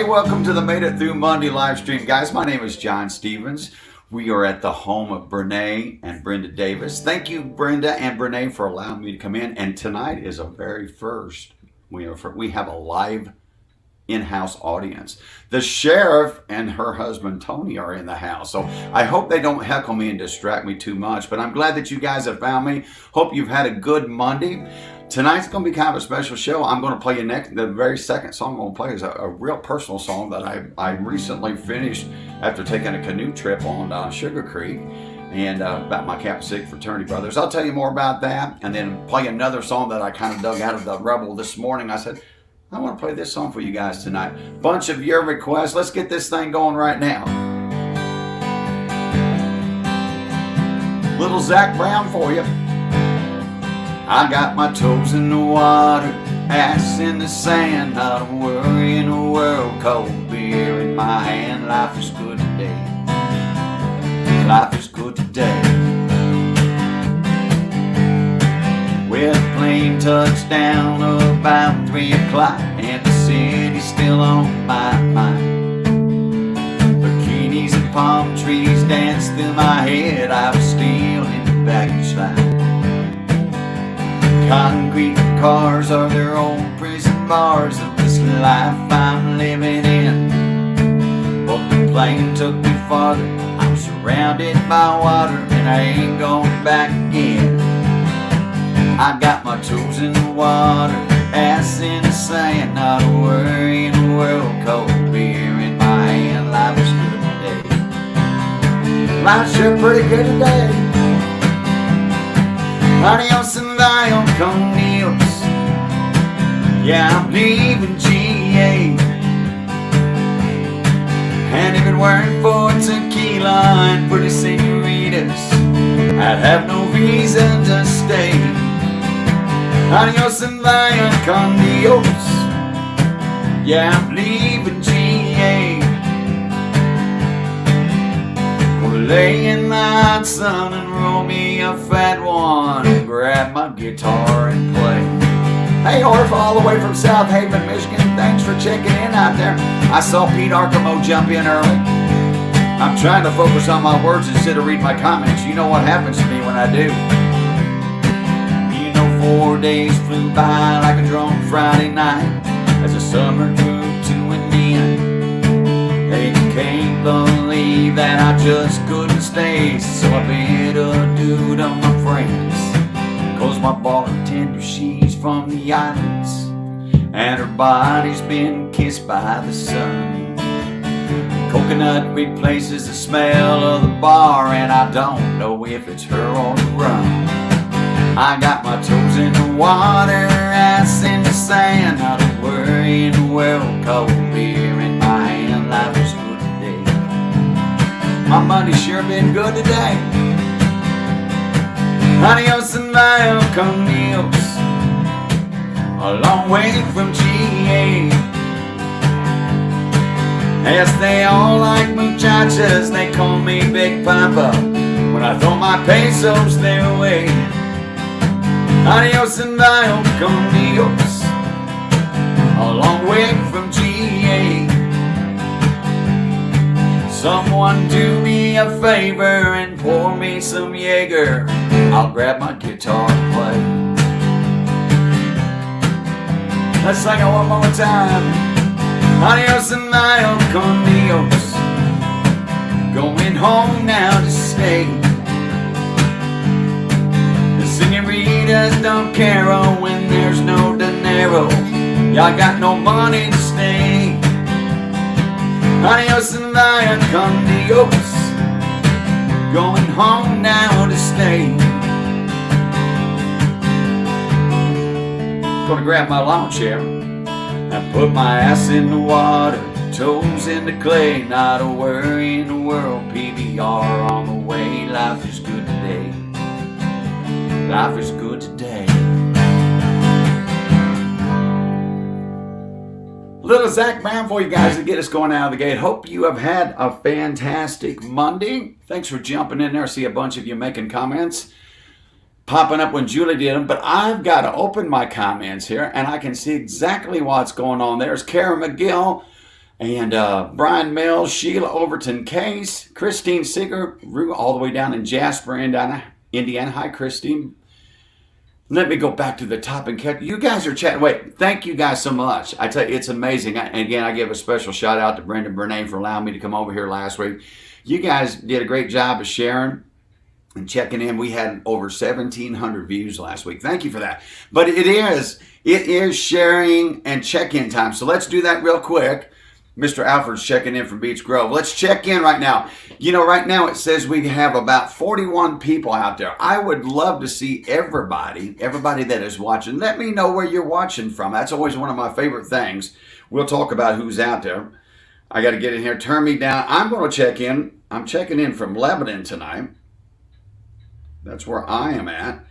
Hey, welcome to the Made It Through Monday live stream. Guys, my name is John Stevens. We are at the home of Brene and Brenda Davis. Thank you, Brenda and Brene, for allowing me to come in. And tonight is a very first. We have a live in-house audience. The sheriff and her husband, Tony, are in the house. So I hope they don't heckle me and distract me too much. But I'm glad that you guys have found me. Hope you've had a good Monday. Tonight's going to be kind of a special show. I'm going to play you next. The very second song I'm going to play is a real personal song that I recently finished after taking a canoe trip on Sugar Creek and about my Kappa Sig fraternity brothers. I'll tell you more about that and then play another song that I kind of dug out of the Rebel this morning. I said, I want to play this song for you guys tonight. Bunch of your requests. Let's get this thing going right now. Little Zach Brown for you. I got my toes in the water, ass in the sand, not a worry in the world, cold beer in my hand. Life is good today, life is good today. Well, the plane touched down about 3 o'clock, and the city's still on my mind. Bikinis and palm trees danced through my head, I was still in the baggage line. Concrete cars are their own prison bars of this life I'm living in. But the plane took me farther, I'm surrounded by water, and I ain't going back again. I got my toes in the water, ass in the sand, not a worry in the world, cold beer in my hand. Life is good today, life's sure pretty good today. Adios and con Dios. Yeah, I'm leaving GA. And if it weren't for tequila and pretty senoritas, I'd have no reason to stay. Adios and con Dios. Yeah, I'm leaving GA. Gonna lay in the hot sun and roll me a fat one and grab my guitar and play. Hey, Orpha, all the way from South Haven, Michigan. Thanks for checking in out there. I saw Pete Archimo jump in early. I'm trying to focus on my words instead of reading my comments. You know what happens to me when I do. You know, 4 days flew by like a drunk Friday night as the summer grew to an end. They can't believe that I just couldn't stay, so I bid adieu to my friends. Cause my bartender, she's from the islands, and her body's been kissed by the sun. Coconut replaces the smell of the bar, and I don't know if it's her or the rum. I got my toes in the water, ass in the sand, not a worry in the world, cold beer in my hand. Life is good today, my money's sure been good today. Adios and con Dios, a long way from GA. Yes, they all like muchachas, they call me Big Papa when I throw my pesos their way. Adios and con Dios, a long way from GA. Someone do me a favor and pour me some Jaeger. I'll grab my guitar and play. Let's sing it one more time. Adios and con Dios, going home now to stay. The senoritas don't care when there's no dinero. Y'all got no money to stay. Adios and con Dios, going home now to stay. Gonna grab my lawn chair and put my ass in the water, toes in the clay, not a worry in the world, PBR on the way. Life is good today, life is good today. Little Zach Brown for you guys to get us going out of the gate. Hope you have had a fantastic Monday. Thanks for jumping in there. I see a bunch of you making comments popping up when Julie did them, but I've got to open my comments here and I can see exactly what's going on. There's Kara McGill And Brian Mills, Sheila Overton Case, Christine Seeger, all the way down in Jasper, Indiana. Hi, Christine. Let me go back to the top and catch. You guys are chatting. Wait, thank you guys so much. I tell you, it's amazing. And again, I give a special shout out to Brendan Bernay for allowing me to come over here last week. You guys did a great job of sharing and checking in. We had over 1,700 views last week. Thank you for that. But it is sharing and check-in time. So let's do that real quick. Mr. Alfred's checking in from Beach Grove. Let's check in right now. You know, right now it says we have about 41 people out there. I would love to see everybody that is watching. Let me know where you're watching from. That's always one of my favorite things. We'll talk about who's out there. I got to get in here. Turn me down. I'm going to check in. I'm checking in from Lebanon tonight. That's where I am at.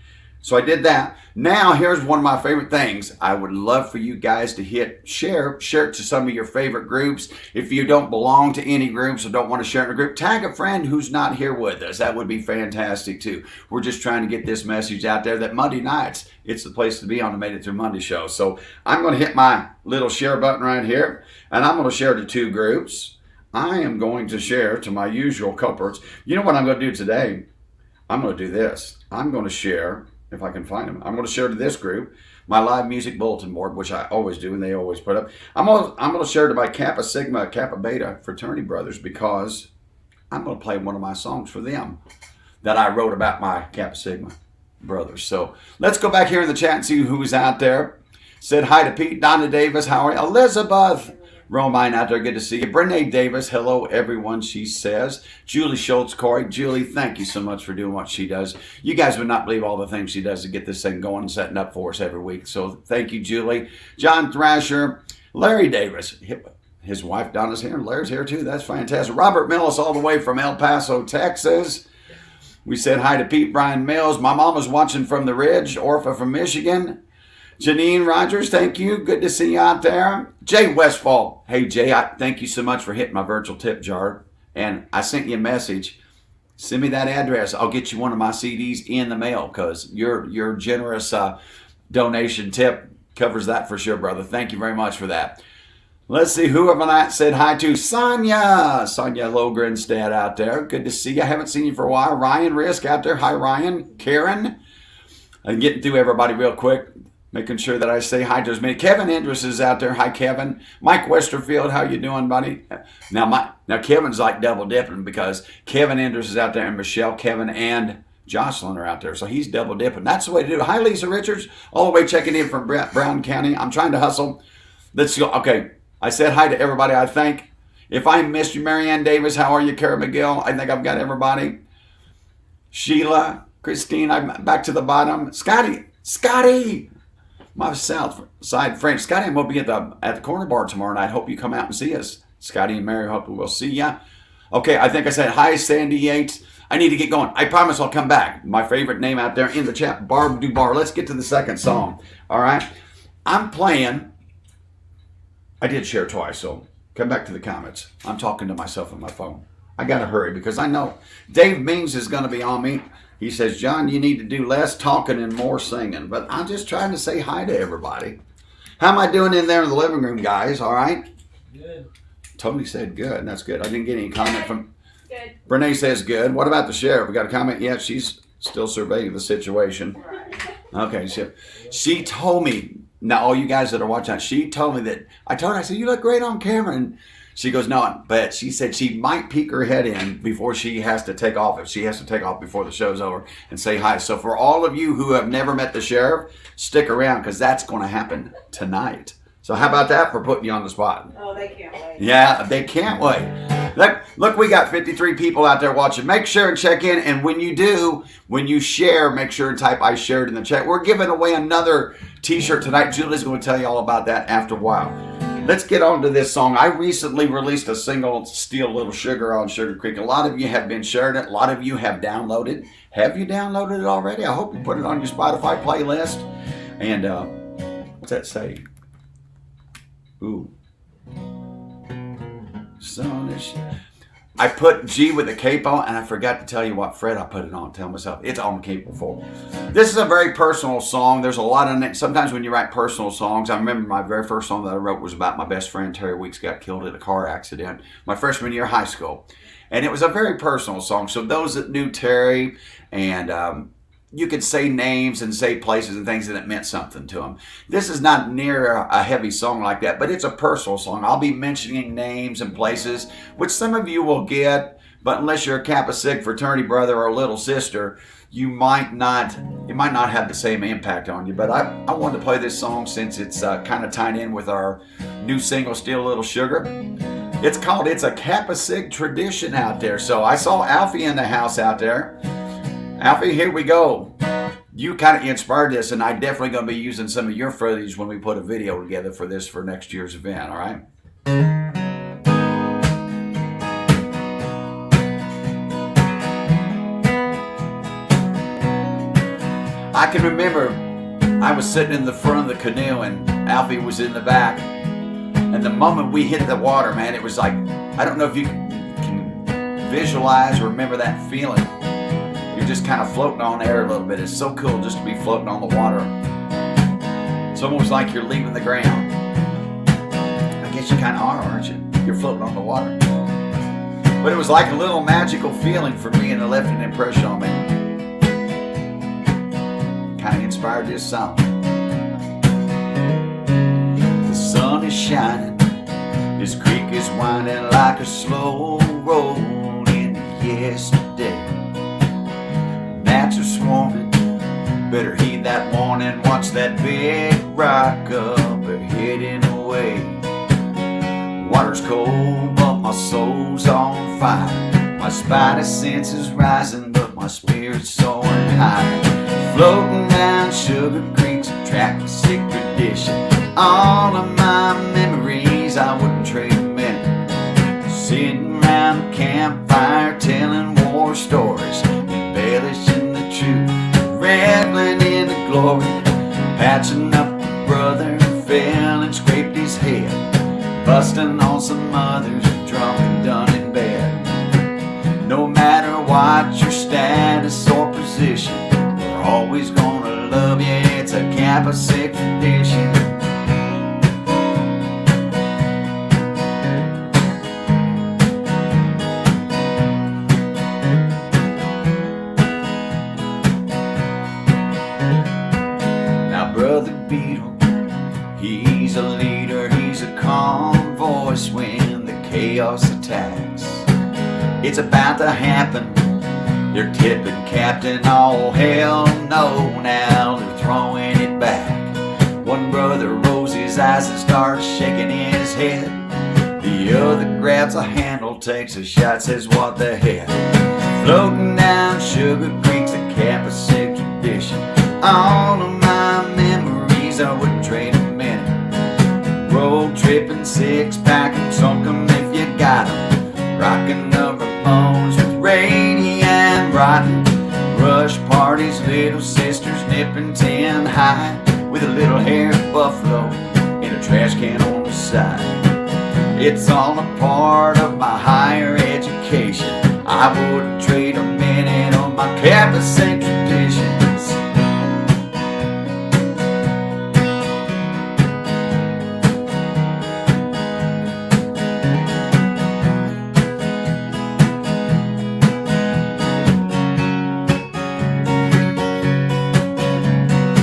So I did that. Now, here's one of my favorite things. I would love for you guys to hit share it to some of your favorite groups. If you don't belong to any groups or don't want to share in a group, tag a friend who's not here with us. That would be fantastic too. We're just trying to get this message out there that Monday nights, it's the place to be on the Made It Through Monday show. So I'm going to hit my little share button right here, and I'm going to share to 2 groups. I am going to share to my usual culprits. You know what I'm going to do today? I'm going to do this. I'm going to share, if I can find them, I'm going to share to this group my live music bulletin board, which I always do, and they always put up. I'm going to share to my Kappa Sigma, Kappa Beta fraternity brothers, because I'm going to play one of my songs for them that I wrote about my Kappa Sigma brothers. So let's go back here in the chat and see who's out there. Said hi to Pete, Donna Davis, how are you? Elizabeth Romine out there, good to see you. Brene Davis, hello everyone, she says. Julie Schultz, Corey. Julie, thank you so much for doing what she does. You guys would not believe all the things she does to get this thing going and setting up for us every week. So thank you, Julie. John Thrasher, Larry Davis. His wife Donna's here, and Larry's here too. That's fantastic. Robert Millis all the way from El Paso, Texas. We said hi to Pete Brian Mills. My mom was watching from the Ridge. Orpha from Michigan. Janine Rogers, thank you. Good to see you out there. Jay Westfall. Hey, Jay, thank you so much for hitting my virtual tip jar. And I sent you a message. Send me that address. I'll get you one of my CDs in the mail, because your generous donation tip covers that for sure, brother. Thank you very much for that. Let's see, who have I said hi to? Sonia Logrenstad out there. Good to see you. I haven't seen you for a while. Ryan Risk out there. Hi, Ryan. Karen. I'm getting through everybody real quick. Making sure that I say hi to as many. Kevin Andrus is out there. Hi, Kevin. Mike Westerfield, how you doing, buddy? Now Kevin's like double dipping, because Kevin Andrus is out there, and Michelle, Kevin, and Jocelyn are out there. So he's double dipping. That's the way to do it. Hi, Lisa Richards, all the way checking in from Brown County. I'm trying to hustle. Let's go. Okay, I said hi to everybody, I think. If I missed you, Marianne Davis, how are you? Kara McGill, I think I've got everybody. Sheila, Christine, I'm back to the bottom. Scotty. My South Side friend, Scotty, I'm going to be at the corner bar tomorrow night. Hope you come out and see us. Scotty and Mary, hope we'll see ya. Okay, I think I said hi, Sandy Yates. I need to get going. I promise I'll come back. My favorite name out there in the chat, Barb Dubar. Let's get to the second song. All right. I'm playing. I did share twice, so come back to the comments. I'm talking to myself on my phone. I got to hurry, because I know Dave Means is going to be on me. He says, John, you need to do less talking and more singing. But I'm just trying to say hi to everybody. How am I doing in there in the living room, guys? All right? Good. Tony said good. That's good. I didn't get any comment from... Good. Renee says good. What about the sheriff? We got a comment yet? She's still surveying the situation. Okay. She told me, now all you guys that are watching, she told me that... I said, you look great on camera. And she goes, no, but she said she might peek her head in before she has to take off. If she has to take off before the show's over, and say hi. So for all of you who have never met the sheriff, stick around, because that's going to happen tonight. So how about that for putting you on the spot? Oh, they can't wait. Yeah, they can't wait. Look, we got 53 people out there watching. Make sure and check in. And when you share, make sure and type I shared in the chat. We're giving away another t-shirt tonight. Julie's going to tell you all about that after a while. Let's get on to this song. I recently released a single, Steal Little Sugar, on Sugar Creek. A lot of you have been sharing it. A lot of you have downloaded. Have you downloaded it already? I hope you put it on your Spotify playlist. And what's that say? Ooh. I put G with a cape on, and I forgot to tell you what fret I put it on. Tell myself it's on cape before. This is a very personal song. There's a lot of sometimes when you write personal songs. I remember my very first song that I wrote was about my best friend Terry Weeks got killed in a car accident my freshman year of high school, and it was a very personal song. So those that knew Terry, and you could say names and say places and things, and it meant something to them. This is not near a heavy song like that, but it's a personal song. I'll be mentioning names and places, which some of you will get, but unless you're a Kappa Sig fraternity brother or little sister, it might not have the same impact on you. But I wanted to play this song since it's kind of tied in with our new single, Still a Little Sugar. It's called It's a Kappa Sig Tradition out there. So I saw Alfie in the house out there. Alfie, here we go. You kind of inspired this, and I'm definitely going to be using some of your footage when we put a video together for this for next year's event, all right? I can remember I was sitting in the front of the canoe, and Alfie was in the back. And the moment we hit the water, man, it was like, I don't know if you can visualize or remember that feeling. You're just kind of floating on air a little bit. It's so cool just to be floating on the water. It's almost like you're leaving the ground. I guess you kind of are, aren't you? You're floating on the water. But it was like a little magical feeling for me, and it left an impression on me. Kind of inspired this song. The sun is shining. This creek is winding like a slow road into yesterday. Gnats are swarming, better heed that warning. Watch that big rock up heading away. Water's cold, but my soul's on fire. My spidey sense is rising, but my spirit's soaring high. Floating down Sugar Creek's track, sick tradition. All of my memories I wouldn't trade a minute. Sitting around the campfire telling war stories, embellishing the truth, reveling in the glory. Patching up a brother who fell and scraped his head, busting on some others drunk and done in bed. No matter what your status or position, we're always gonna love you. It's a Kappa Sig tradition. Brother Beetle, he's a leader, he's a calm voice when the chaos attacks. It's about to happen, they're tipping captain, all hell no, now they're throwing it back. One brother rolls his eyes and starts shaking his head. The other grabs a handle, takes a shot, says what the hell. Floating down Sugar Creek's a Kappa Sig tradition. All of my memories I wouldn't trade a minute. Road tripping, six-packing, sunk 'em if you got 'em. Rocking the Ramones with Rady and Rotten. Rush parties, little sisters nipping 10 high, with a little hairy buffalo in a trash can on the side. It's all a part of my higher education. I wouldn't trade a minute on my Kappa Sig traditions.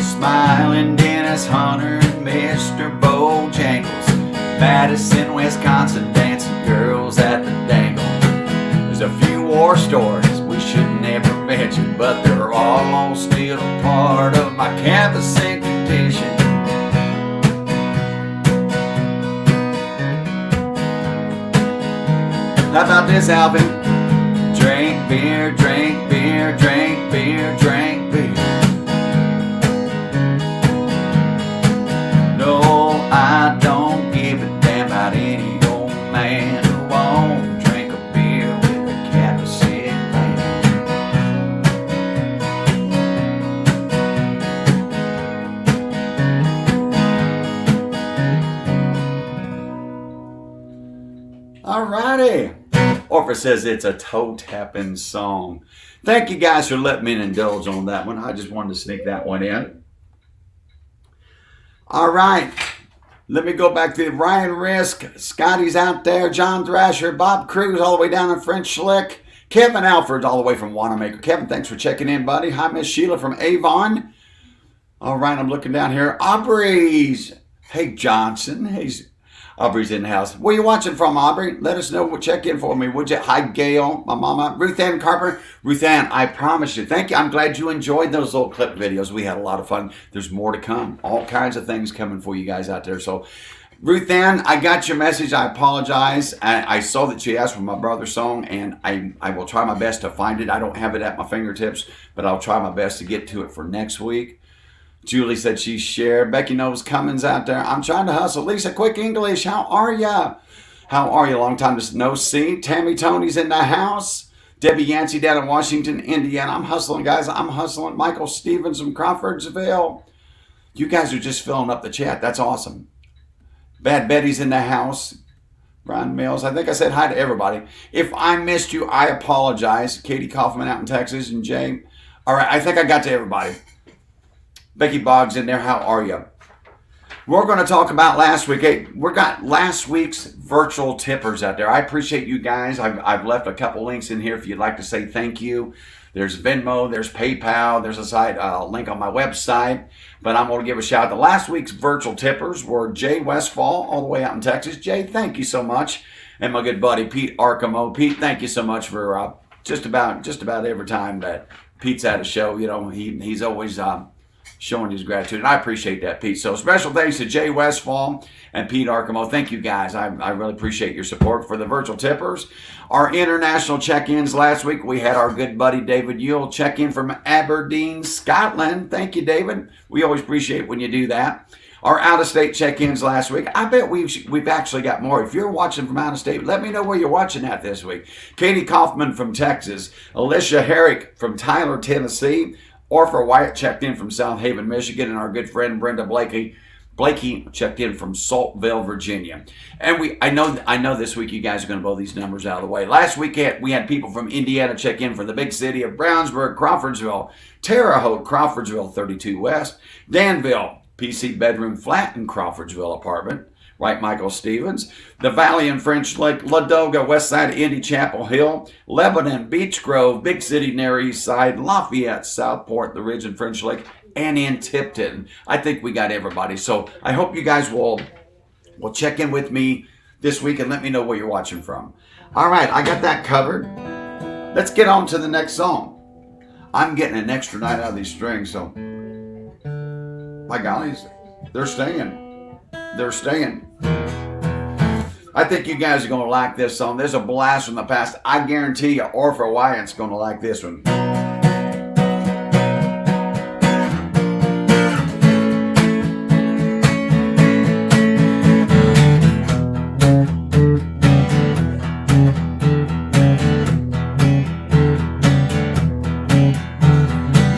Smiling Dennis Hunter, Mr. Bojangles, Madison, Wisconsin, dancing girls at the dangle. There's a few war stories we should never mention, but they're all still a part of my Kappa Sig tradition. How about this, Alvin? Drink beer, drink beer, drink beer, drink beer. No, I don't give a damn about any old man who won't drink a beer with a Kappa Sig man. Alrighty. Or Orpha says it's a toe-tapping song. Thank you guys for letting me indulge on that one. I just wanted to sneak that one in. All right. Let me go back to Ryan Risk. Scotty's out there. John Thrasher. Bob Cruz all the way down in French Lick. Kevin Alford's all the way from Wanamaker. Kevin, thanks for checking in, buddy. Hi, Miss Sheila from Avon. All right, I'm looking down here. Aubrey's. Hey, Johnson. Hey, Aubrey's in the house. Where you watching from, Aubrey? Let us know. Check in for me, would you? Hi, Gail, my mama. Ruth Ann Carpenter. Ruth Ann, I promise you. Thank you. I'm glad you enjoyed those little clip videos. We had a lot of fun. There's more to come. All kinds of things coming for you guys out there. So, Ruth Ann, I got your message. I apologize. I saw that you asked for my brother's song, and I will try my best to find it. I don't have it at my fingertips, but I'll try my best to get to it for next week. Julie said she shared. Becky knows Cummins out there. I'm trying to hustle. Lisa, quick English. How are ya? How are you? Long time to no see. Tammy Tony's in the house. Debbie Yancey down in Washington, Indiana. I'm hustling, guys. I'm hustling. Michael Stevens from Crawfordsville. You guys are just filling up the chat. That's awesome. Bad Betty's in the house. Brian Mills. I think I said hi to everybody. If I missed you, I apologize. Katie Kaufman out in Texas and Jay. All right, I think I got to everybody. Becky Boggs in there. How are you? We're going to talk about last week. Hey, we got last week's virtual tippers out there. I appreciate you guys. I've left a couple links in here if you'd like to say thank you. There's Venmo, there's PayPal, there's a site link on my website. But I'm going to give a shout out. The last week's virtual tippers were Jay Westfall, all the way out in Texas. Jay, thank you so much. And my good buddy, Pete Arkamo. Pete, thank you so much for just about every time that Pete's at a show. You know, he's always showing his gratitude. And I appreciate that, Pete. So special thanks to Jay Westfall and Pete Arkamo. Thank you, guys. I really appreciate your support for the virtual tippers. Our international check-ins last week, we had our good buddy David Yule check in from Aberdeen, Scotland. Thank you, David. We always appreciate when you do that. Our out-of-state check-ins last week, I bet we've actually got more. If you're watching from out-of-state, let me know where you're watching at this week. Katie Kaufman from Texas. Alicia Herrick from Tyler, Tennessee. Orpha Wyatt checked in from South Haven, Michigan. And our good friend Brenda Blakey checked in from Saltville, Virginia. And I know this week you guys are going to blow these numbers out of the way. Last week we had people from Indiana check in from the big city of Brownsburg, Crawfordsville, Terre Haute, Crawfordsville 32 West, Danville, PC bedroom flat in Crawfordsville apartment, right, Michael Stevens, the Valley in French Lake, Ladoga, West Side of Indy, Chapel Hill, Lebanon, Beech Grove, big city near East Side, Lafayette, Southport, the Ridge in French Lake, and in Tipton. I think we got everybody. So I hope you guys will check in with me this week and let me know where you're watching from. All right, I got that covered. Let's get on to the next song. I'm getting an extra night out of these strings, so by gollies, they're staying. They're staying. I think you guys are going to like this song. There's a blast from the past. I guarantee you Orpha Wyatt's going to like this one.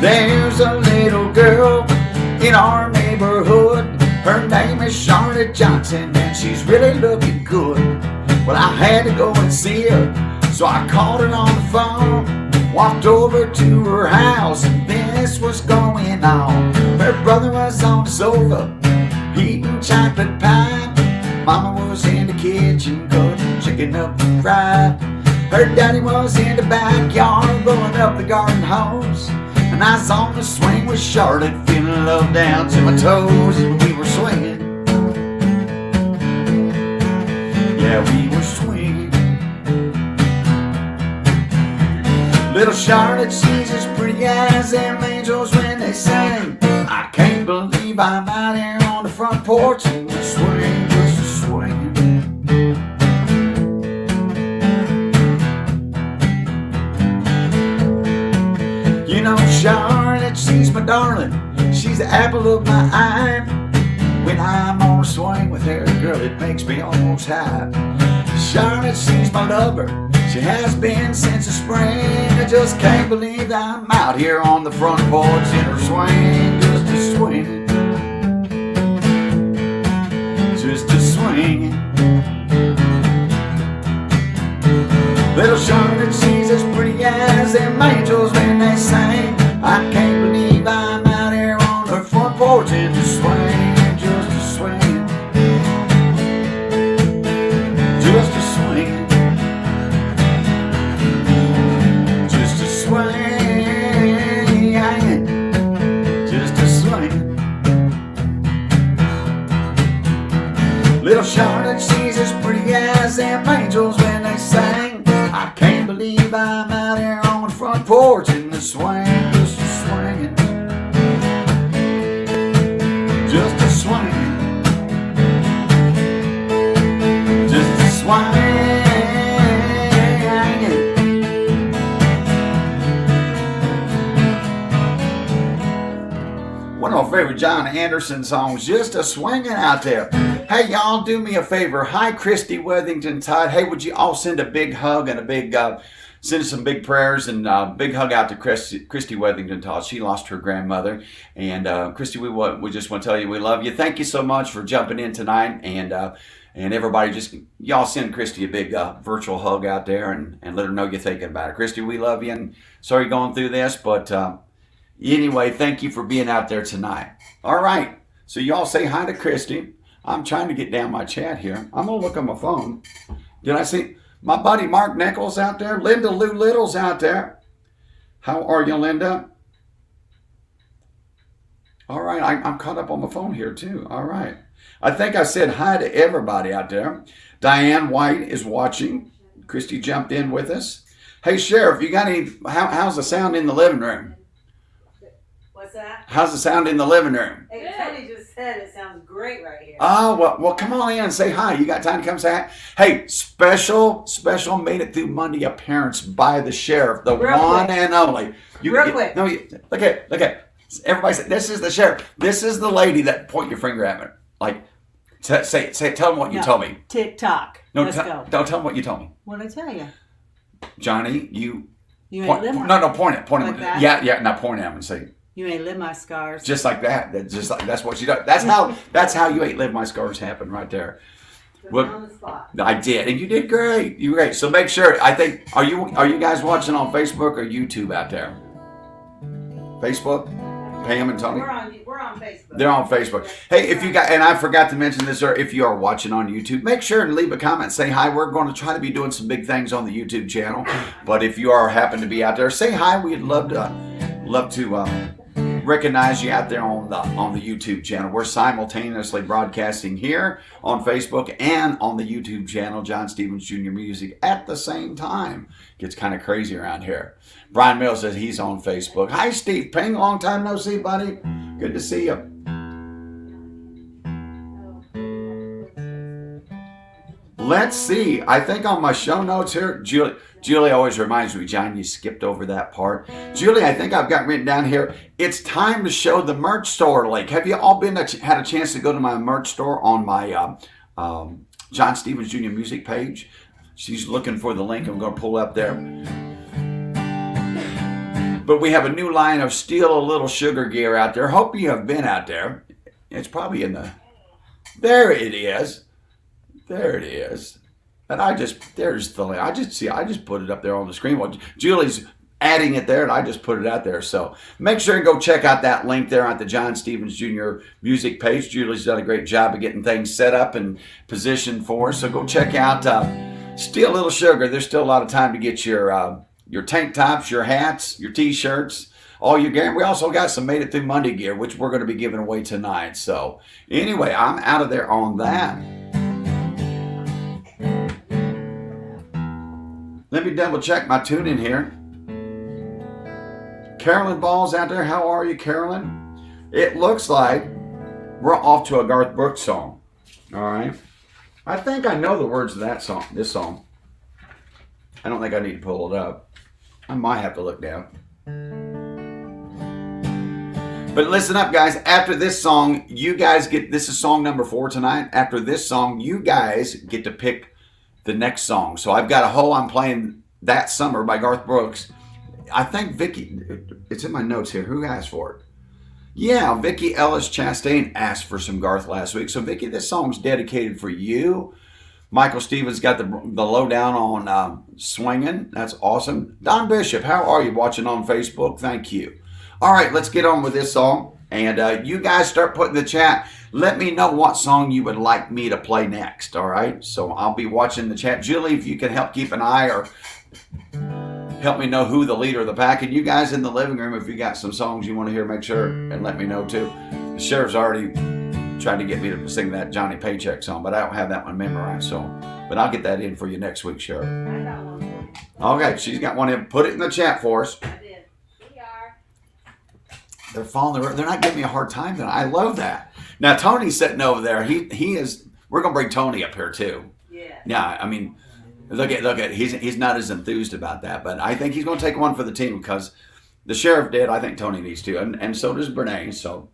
There's a little girl in our neighborhood. Her name is Charlotte Johnson, and she's really looking good. Well, I had to go and see her, so I called her on the phone. Walked over to her house, and this was going on. Her brother was on the sofa, eating chocolate pie. Mama was in the kitchen, cutting chicken up to fry. Her daddy was in the backyard, blowing up the garden hose. And I was on the swing with Charlotte, feeling love down to my toes. And we were swinging. Yeah, we were swinging. Little Charlotte, she's as pretty as them angels when they sing. I can't believe I'm out here on the front porch and we're swinging, just swinging. You know Charlotte, she's my darling. She's the apple of my eye. When I'm on a swing with her, girl, it makes me almost high. Charlotte, she's my lover. She has been since the spring. I just can't believe that I'm out here on the front porch in her swing, just a swinging, just a swinging. Little Charlotte, she's as pretty as them angels when they sing. I can't believe I'm out here on her front porch and just swinging, just a swinging, just a swinging, just a swinging, just a swinging. Little Charlotte, she's as pretty as them angels when they sing. I can't believe I'm out here on the front porch in the swing, just a swinging, just a swinging, just a swinging. One of my favorite John Anderson songs, just a swinging out there. Hey, y'all, do me a favor. Hi, Christy Wethington Todd. Hey, would you all send a big hug and a big, send some big prayers and big hug out to Christy Wethington Todd. She lost her grandmother. And Christy, we just want to tell you we love you. Thank you so much for jumping in tonight. And everybody, just y'all send Christy a big virtual hug out there and let her know you're thinking about her. Christy, we love you. And sorry you're going through this, but anyway, thank you for being out there tonight. All right. So y'all say hi to Christy. I'm trying to get down my chat here. I'm going to look on my phone. Did I see my buddy Mark Nichols out there? Linda Lou Little's out there. How are you, Linda? All right. I'm caught up on the phone here, too. All right. I think I said hi to everybody out there. Diane White is watching. Christy jumped in with us. Hey, Sheriff, you got any, how's the sound in the living room? What's that? How's the sound in the living room? Hey, Tony just said it sounds great right here. Oh, well, come on in and say hi. You got time to come say hi? Hey, special Made It Through Monday appearance by the Sheriff, the Real one quick. and only. Real quick. No, look at. Everybody say, this is the Sheriff. This is the lady that point your finger at me. Like, say it. Tell them what you told me. TikTok. No, Let's go. Don't tell them what you told me. What'd I tell you? Johnny, you You point, ain't live no, point it. Like that? Yeah, now point at him and say, You ain't live my scars. just like that. That's what she does. That's how you ain't live my scars happen right there. Put me on the spot. I did, and you did great. You were great. So make sure. I think are you guys watching on Facebook or YouTube out there? Facebook, Pam and Tony. We're on Facebook. They're on Facebook. Hey, if you got, and I forgot to mention this, or if you are watching on YouTube, make sure and leave a comment. Say hi. We're going to try to be doing some big things on the YouTube channel. But if you happen to be out there, say hi. We'd love to recognize you out there on the YouTube channel. We're simultaneously broadcasting here on Facebook and on the YouTube channel, John Stevens Jr. Music, at the same time. Gets kind of crazy around here. Brian Mills says he's on Facebook. Hi, Steve Ping. Long time no see, buddy. Good to see you. Let's see. I think on my show notes here, Julie always reminds me, John, you skipped over that part. Julie, I think I've got written down here, it's time to show the merch store link. Have you all had a chance to go to my merch store on my John Stevens Jr. Music page? She's looking for the link. I'm going to pull up there. But we have a new line of Steal a Little Sugar gear out there. Hope you have been out there. It's probably in the... There it is. There it is. And there's the link. I just put it up there on the screen. Well, Julie's adding it there, and I just put it out there. So make sure and go check out that link there at the John Stevens Jr. Music page. Julie's done a great job of getting things set up and positioned for us. So go check out Steal a Little Sugar. There's still a lot of time to get your tank tops, your hats, your t-shirts, all your gear. We also got some Made It Through Monday gear, which we're going to be giving away tonight. So anyway, I'm out of there on that. Let me double check my tune in here. Carolyn Ball's out there. How are you, Carolyn? It looks like we're off to a Garth Brooks song. All right. I think I know the words of that song, this song. I don't think I need to pull it up. I might have to look down. But listen up, guys. After this song, you guys this is song number 4 tonight. After this song, you guys get to pick the next song. So I've got I'm playing That Summer by Garth Brooks. I think Vicky, it's in my notes here. Who asked for it? Yeah, Vicky Ellis Chastain asked for some Garth last week. So Vicky, this song's dedicated for you. Michael Stevens got the lowdown on swinging. That's awesome. Don Bishop, how are you watching on Facebook? Thank you. All right, let's get on with this song. And you guys start putting in the chat. Let me know what song you would like me to play next, all right? So I'll be watching the chat. Julie, if you can help keep an eye or help me know who the leader of the pack. And you guys in the living room, if you got some songs you want to hear, make sure and let me know too. The sheriff's already trying to get me to sing that Johnny Paycheck song, but I don't have that one memorized. So, but I'll get that in for you next week, Sheriff. I got one for you. Okay, she's got one in. Put it in the chat for us. I did. We are. They're falling. They're not giving me a hard time tonight. I love that. Now Tony's sitting over there. He is. We're gonna bring Tony up here too. Yeah. Yeah, I mean, look at. He's not as enthused about that, but I think he's gonna take one for the team because the sheriff did. I think Tony needs to, and so does Brene. So.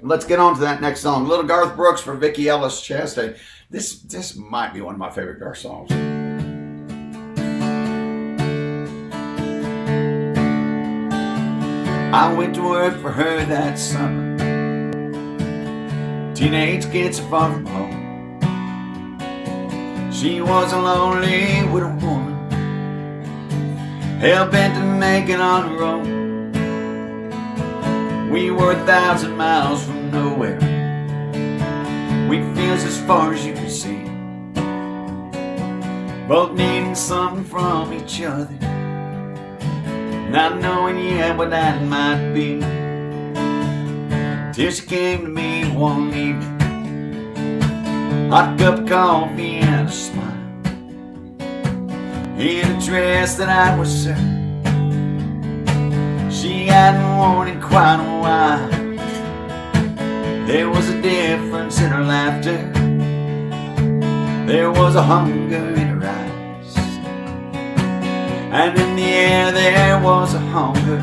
Let's get on to that next song. Little Garth Brooks for Vicki Ellis Chastain. This might be one of my favorite Garth songs. I went to work for her that summer. Teenage kids are far from home. She was a lonely widow woman, hell-bent to make it on her own. We were 1,000 miles from nowhere. Wheat fields as far as you could see, both needing something from each other, not knowing yet what that might be. Till she came to me one evening, hot cup of coffee and a smile, in a dress that I was certain she hadn't worn in quite a while. There was a difference in her laughter, there was a hunger in her eyes, and in the air there was a hunger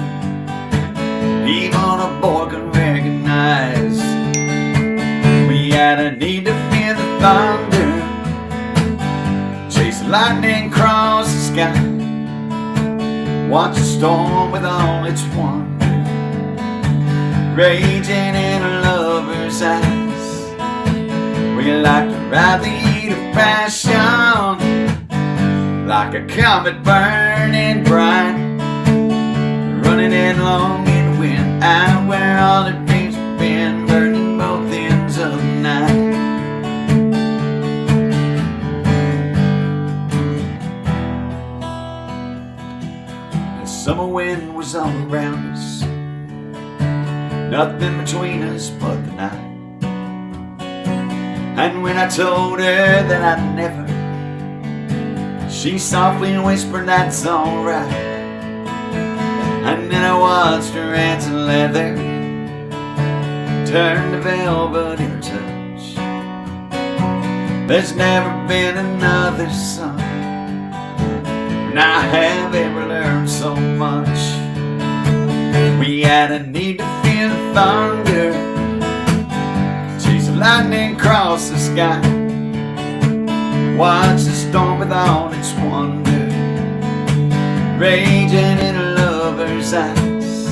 even a boy could recognize. We had a need to fear the thunder, chase the lightning across the sky, watch the storm with all its wonder, raging in a lover's eyes. We like to ride the heat of passion, like a comet burning bright, running headlong in wind, out where all the dreams have been, burning both ends of the night. Summer wind was all around us, nothing between us but the night. And when I told her that I'd never, she softly whispered, "That's alright." And then I watched her hands in leather turn to velvet in her touch. There's never been another summer and I have ever learned so much. We had a need to feel the thunder, chase the lightning across the sky, watch the storm with all its wonder, raging in a lover's eyes.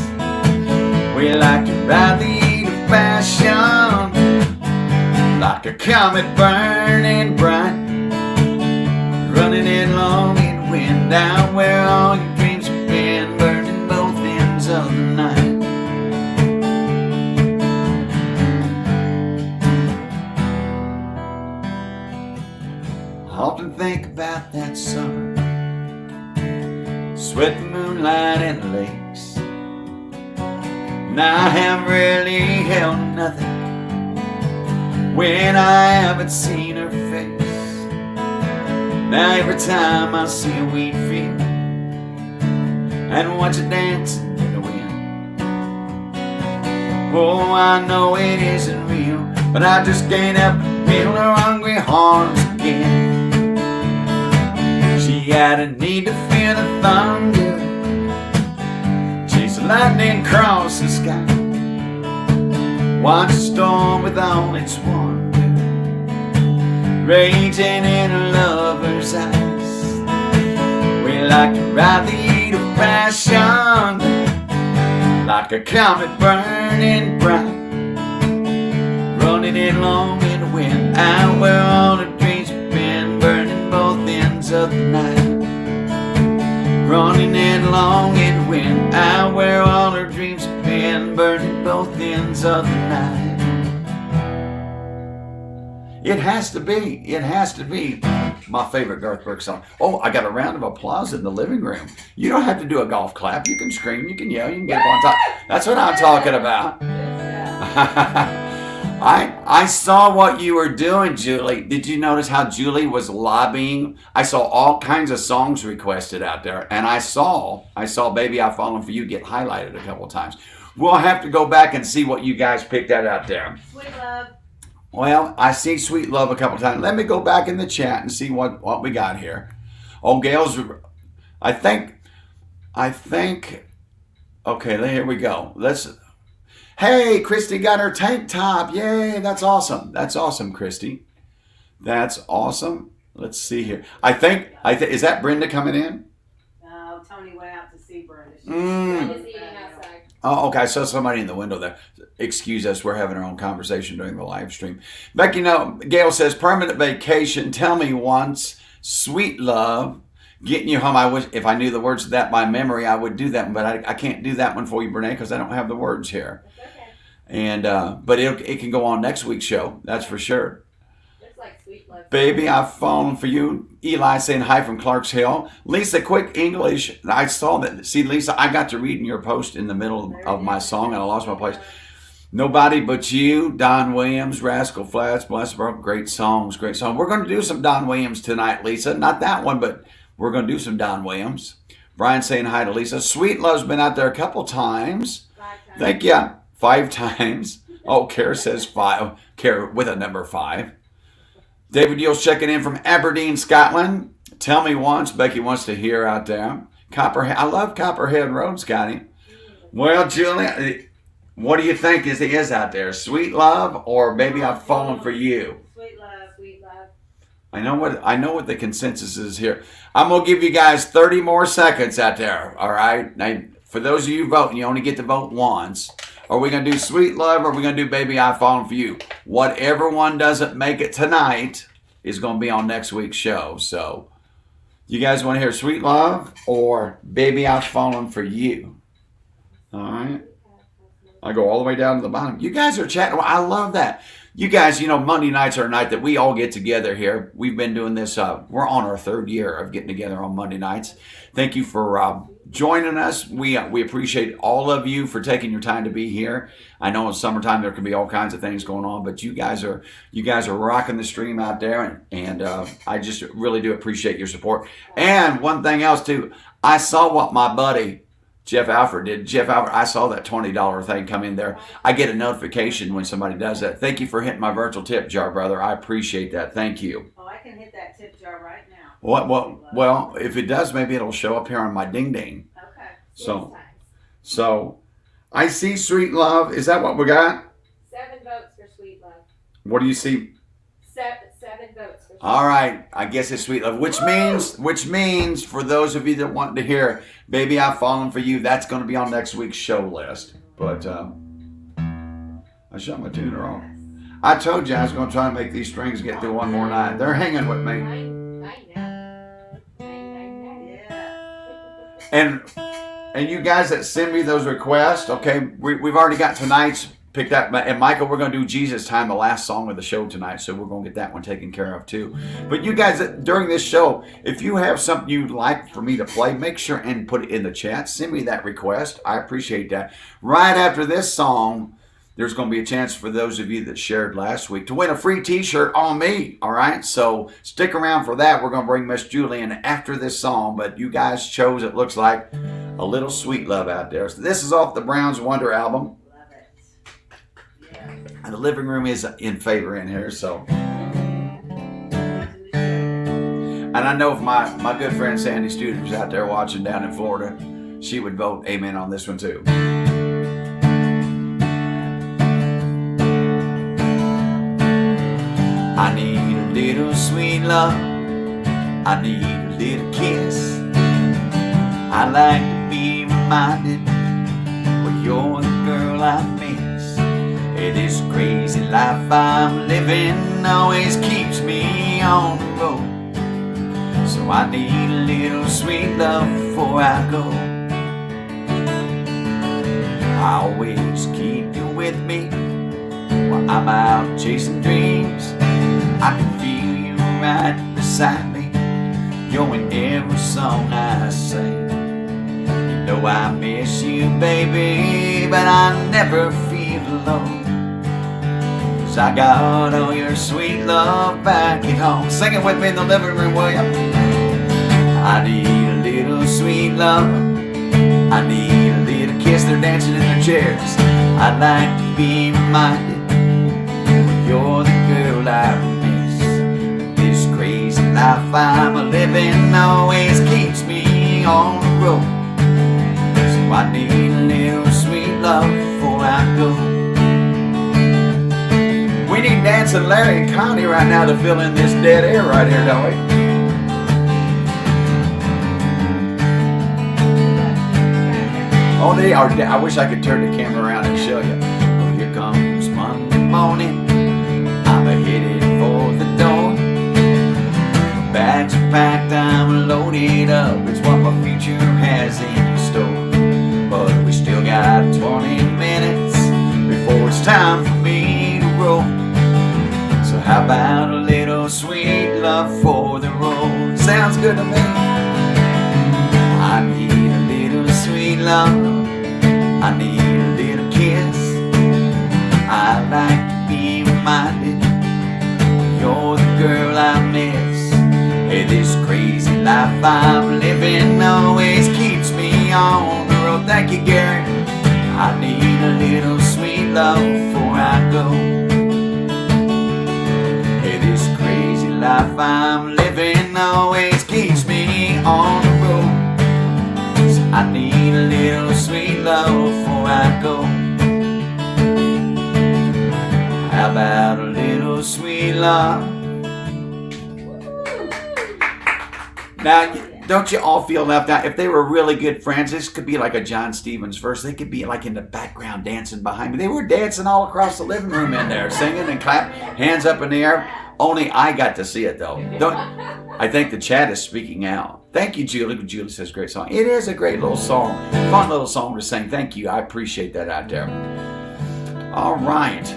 We like to ride the heat of passion, like a comet burning bright, running headlong in wind, down where all your dreams have been, burning both ends of the night. I often think about that summer, sweat the moonlight and the lakes, and I have really held nothing when I haven't seen her face. Now every time I see a wheat field and watch it dancing in the wind, oh, I know it isn't real, but I just can't help but feel her hungry arms again. She had a need to feel the thunder, chase the lightning across the sky, watch the storm with all its wonder, raging in a lover's eyes. We like to ride the heat of passion, like a comet burning bright, running headlong in the wind, out where all the dreams have been, burning both ends of the night. Running headlong in the wind, out where all her dreams have been, burning both ends of the night. It has to be my favorite Garth Brooks song. Oh, I got a round of applause in the living room. You don't have to do a golf clap. You can scream, you can yell, you can get up on top. That's what I'm talking about. I saw what you were doing, Julie. Did you notice how Julie was lobbying? I saw all kinds of songs requested out there, and I saw Baby I've Fallen For You get highlighted a couple times. We'll have to go back and see what you guys picked out there. Sweet Love. Well, I see Sweet Love a couple times. Let me go back in the chat and see what we got here. Oh, Gail's, I think, okay, here we go. Hey, Christy got her tank top. Yay, that's awesome. That's awesome, Christy. That's awesome. Let's see here. I think, is that Brenda coming in? No, Tony went out to see Brenda. Brenda's eating outside. Oh, okay. I saw somebody in the window there. Excuse us. We're having our own conversation during the live stream. Becky, Gail says, permanent vacation. Tell me once. Sweet Love. Getting you home. I wish if I knew the words to that by memory, I would do that one. But I can't do that one for you, Brene, because I don't have the words here. It's okay. And but it can go on next week's show. That's for sure. Looks like Sweet Love. Baby, I've fallen for you. Eli saying hi from Clarks Hill. Lisa, quick English. I saw that. See, Lisa, I got to reading your post in the middle of my song, and I lost my place. Nobody But You, Don Williams, Rascal Flatts, Blessed Broke. Great songs, great song. We're going to do some Don Williams tonight, Lisa. Not that one, but we're going to do some Don Williams. Brian saying hi to Lisa. Sweet Love's been out there a couple times. 5 times. Thank you. 5 times. Oh, Kara says 5. Kara with a number 5. David Yields checking in from Aberdeen, Scotland. Tell me once. Becky wants to hear out there. Copperhead. I love Copperhead Road, Scotty. Well, Julia, what do you think is out there? Sweet Love or Baby I've Fallen For You? Sweet Love. Sweet Love. I know what the consensus is here. I'm going to give you guys 30 more seconds out there, all right? Now, for those of you voting, you only get to vote once. Are we going to do Sweet Love or are we going to do Baby I've Fallen For You? Whatever one doesn't make it tonight is going to be on next week's show. So, you guys want to hear Sweet Love or Baby I've Fallen For You? All right? I go all the way down to the bottom. You guys are chatting. I love that. You guys, Monday nights are a night that we all get together here. We've been doing this. We're on our 3rd year of getting together on Monday nights. Thank you for joining us. We appreciate all of you for taking your time to be here. I know in summertime there can be all kinds of things going on, but you guys are rocking the stream out there, and I just really do appreciate your support. And one thing else too, I saw what my buddy Jeff Alford did. Jeff Alford, I saw that $20 thing come in there. I get a notification when somebody does that. Thank you for hitting my virtual tip jar, brother. I appreciate that. Thank you. Oh, I can hit that tip jar right now. Well, if it does, maybe it'll show up here on my ding ding. Okay. So I see Sweet Love. Is that what we got? 7 votes for Sweet Love. What do you see? 7 votes for Sweet All right, I guess it's Sweet Love, which means for those of you that want to hear Baby I've Fallen For You, that's going to be on next week's show list. But I shut my tuner off. I told you I was going to try and make these strings get through one more night. They're hanging with me. I know. Yeah. And you guys that send me those requests, okay, we've already got tonight's picked up. And Michael, we're going to do Jesus Time, the last song of the show tonight. So we're going to get that one taken care of too. But you guys, during this show, if you have something you'd like for me to play, make sure and put it in the chat. Send me that request. I appreciate that. Right after this song, there's going to be a chance for those of you that shared last week to win a free t-shirt on me. All right. So stick around for that. We're going to bring Miss Julie in after this song. But you guys chose, it looks like, a little Sweet Love out there. So this is off the Browns Wonder album. And the living room is in favor in here, so. And I know if my good friend Sandy Studer was out there watching down in Florida, she would vote amen on this one too. I need a little sweet love. I need a little kiss. I like to be reminded, well, you're the girl I miss. This crazy life life I'm living always keeps me on the road. So I need a little sweet love before I go. I always keep you with me while I'm out chasing dreams. I can feel you right beside me. You're in every song I sing. You know I miss you, baby, but I never feel alone. 'Cause I got all your sweet love back at home. Sing it with me in the living room, will ya? I need a little sweet love. I need a little kiss. They're dancing in their chairs. I'd like to be reminded you're the girl I miss. This crazy life I'm a living always keeps me on the road. So I need a little sweet love before I go. We need Dancing Larry and Connie right now to fill in this dead air right here, don't we? Oh, they are. I wish I could turn the camera around and show you. Oh, here comes Monday morning. I'm headed for the door. Bags are packed, I'm loaded up. It's what my future has in store. But we still got 20 minutes before it's time for me to roll. So how about a little sweet love for the road? Sounds good to me. I need a little sweet love. I need a little kiss. I like to be reminded you're the girl I miss. Hey, this crazy life I'm living always keeps me on the road. Thank you, Gary. I need a little sweet love before I go. Hey, this crazy life I'm living always keeps me on the road. So I need a little sweet love before I go. How about a little sweet love? Now, don't you all feel left out? If they were really good friends, this could be like a John Stevens verse. They could be like in the background dancing behind me. They were dancing all across the living room in there, singing and clapping, hands up in the air. Only I got to see it, though. I think the chat is speaking out. Thank you, Julie. Julie says, great song. It is a great little song. Fun little song to sing. Thank you. I appreciate that out there. All right.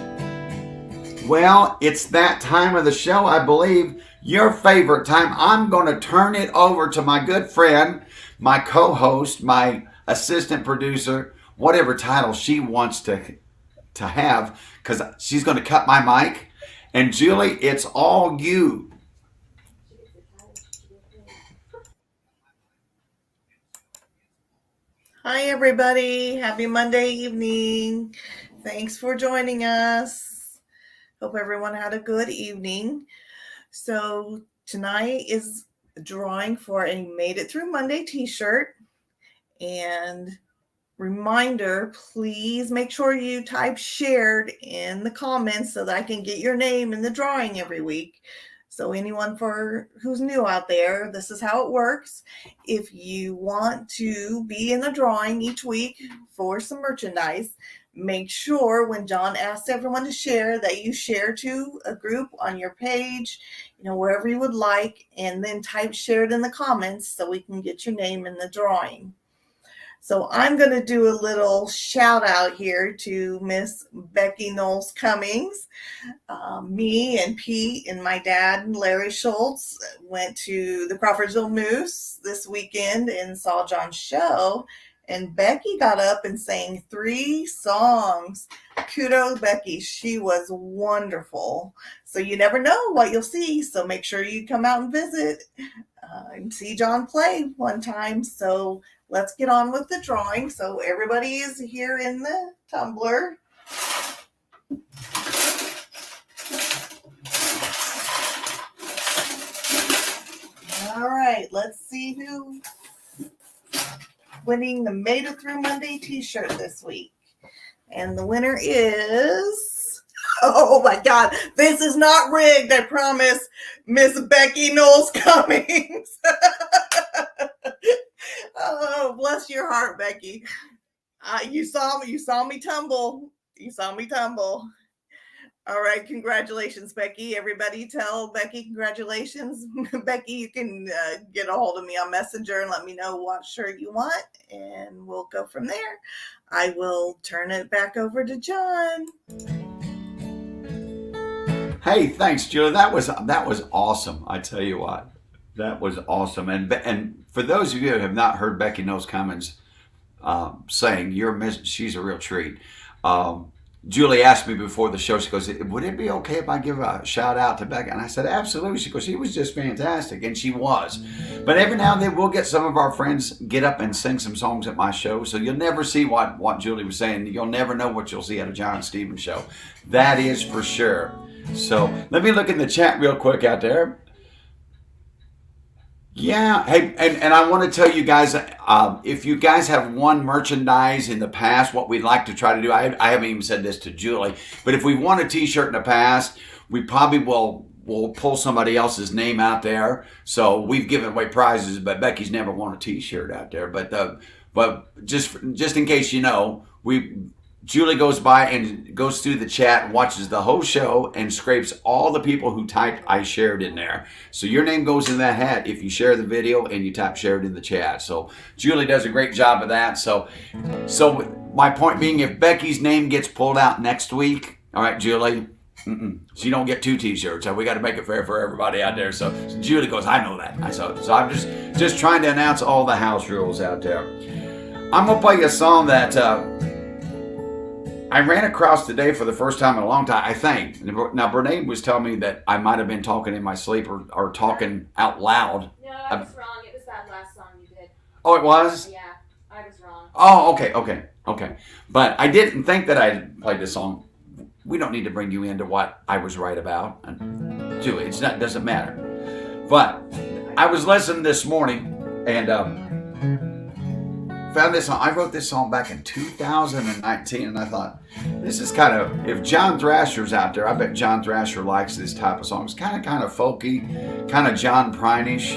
Well, it's that time of the show, I believe. Your favorite time. I'm going to turn it over to my good friend, my co-host, my assistant producer, whatever title she wants to have, because she's going to cut my mic. And Julie, it's all you. Hi, everybody. Happy Monday evening. Thanks for joining us. Hope everyone had a good evening. So tonight is a drawing for a Made It Through Monday t-shirt. And reminder, please make sure you type shared in the comments so that I can get your name in the drawing every week. So anyone who's new out there, this is how it works. If you want to be in the drawing each week for some merchandise, make sure when John asks everyone to share that you share to a group on your page, wherever you would like, and then type shared in the comments so we can get your name in the drawing. So I'm going to do a little shout out here to Miss Becky Knowles Cummings. Me and Pete and my dad and Larry Schultz went to the Crawfordsville Moose this weekend and saw John's show. And Becky got up and sang 3 songs. Kudos, Becky. She was wonderful. So you never know what you'll see. So make sure you come out and visit and see John play one time. So let's get on with the drawing. So everybody is here in the tumbler. All right, let's see who winning the Made It Through Monday t-shirt this week. And the winner is, oh my God, this is not rigged, I promise, Miss Becky Knowles Cummings. Oh, bless your heart, Becky. You saw me tumble. All right, congratulations, Becky. Everybody tell Becky congratulations. Becky, you can get a hold of me on Messenger and let me know what shirt you want, and we'll go from there. I will turn it back over to John. Hey, thanks, Julie. That was awesome. I tell you what, that was awesome. And for those of you who have not heard Becky Knows comments saying she's a real treat. Julie asked me before the show, she goes, would it be okay if I give a shout out to Becky? And I said, absolutely. She goes, she was just fantastic. And she was. But every now and then we'll get some of our friends get up and sing some songs at my show. So you'll never see what Julie was saying. You'll never know what you'll see at a John Stevens show. That is for sure. So let me look in the chat real quick out there. Yeah, hey, and I want to tell you guys, if you guys have won merchandise in the past, what we'd like to try to do, I haven't even said this to Julie, but if we won a t-shirt in the past, we probably will pull somebody else's name out there. So we've given away prizes, but Becky's never won a t-shirt out there. But just in case you know, Julie goes by and goes through the chat and watches the whole show and scrapes all the people who typed I shared in there. So your name goes in that hat if you share the video and you type shared in the chat. So Julie does a great job of that. So my point being, if Becky's name gets pulled out next week, all right, Julie, so you don't get 2 t-shirts. So we got to make it fair for everybody out there. So Julie goes, I know that. So I'm just trying to announce all the house rules out there. I'm going to play you a song that I ran across today for the first time in a long time, I think. Now, Brene was telling me that I might have been talking in my sleep or talking out loud. No, I was wrong. It was that last song you did. Oh, it was? Yeah, I was wrong. Oh, okay. But I didn't think that I had played this song. We don't need to bring you into what I was right about. And Julie, it doesn't matter. But I was listening this morning and found this song. I wrote this song back in 2019, and I thought, this is kind of, if John Thrasher's out there, I bet John Thrasher likes this type of song. It's kind of folky, kind of John Prine-ish,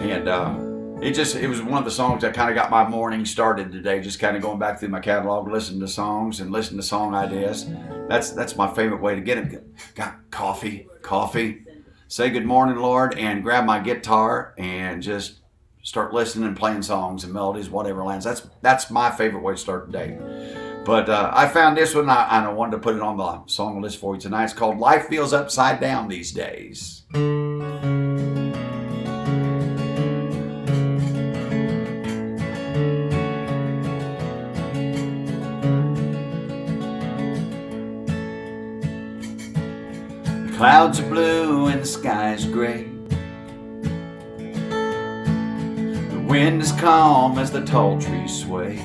and it was one of the songs that kind of got my morning started today, just kind of going back through my catalog, listening to songs and listening to song ideas. That's my favorite way to get it. Got coffee, say good morning, Lord, and grab my guitar and just start listening and playing songs and melodies, whatever lands. That's my favorite way to start the day. But I found this one, and I wanted to put it on the song list for you tonight. It's called Life Feels Upside Down These Days. The clouds are blue and the sky is gray. Wind is calm as the tall trees sway.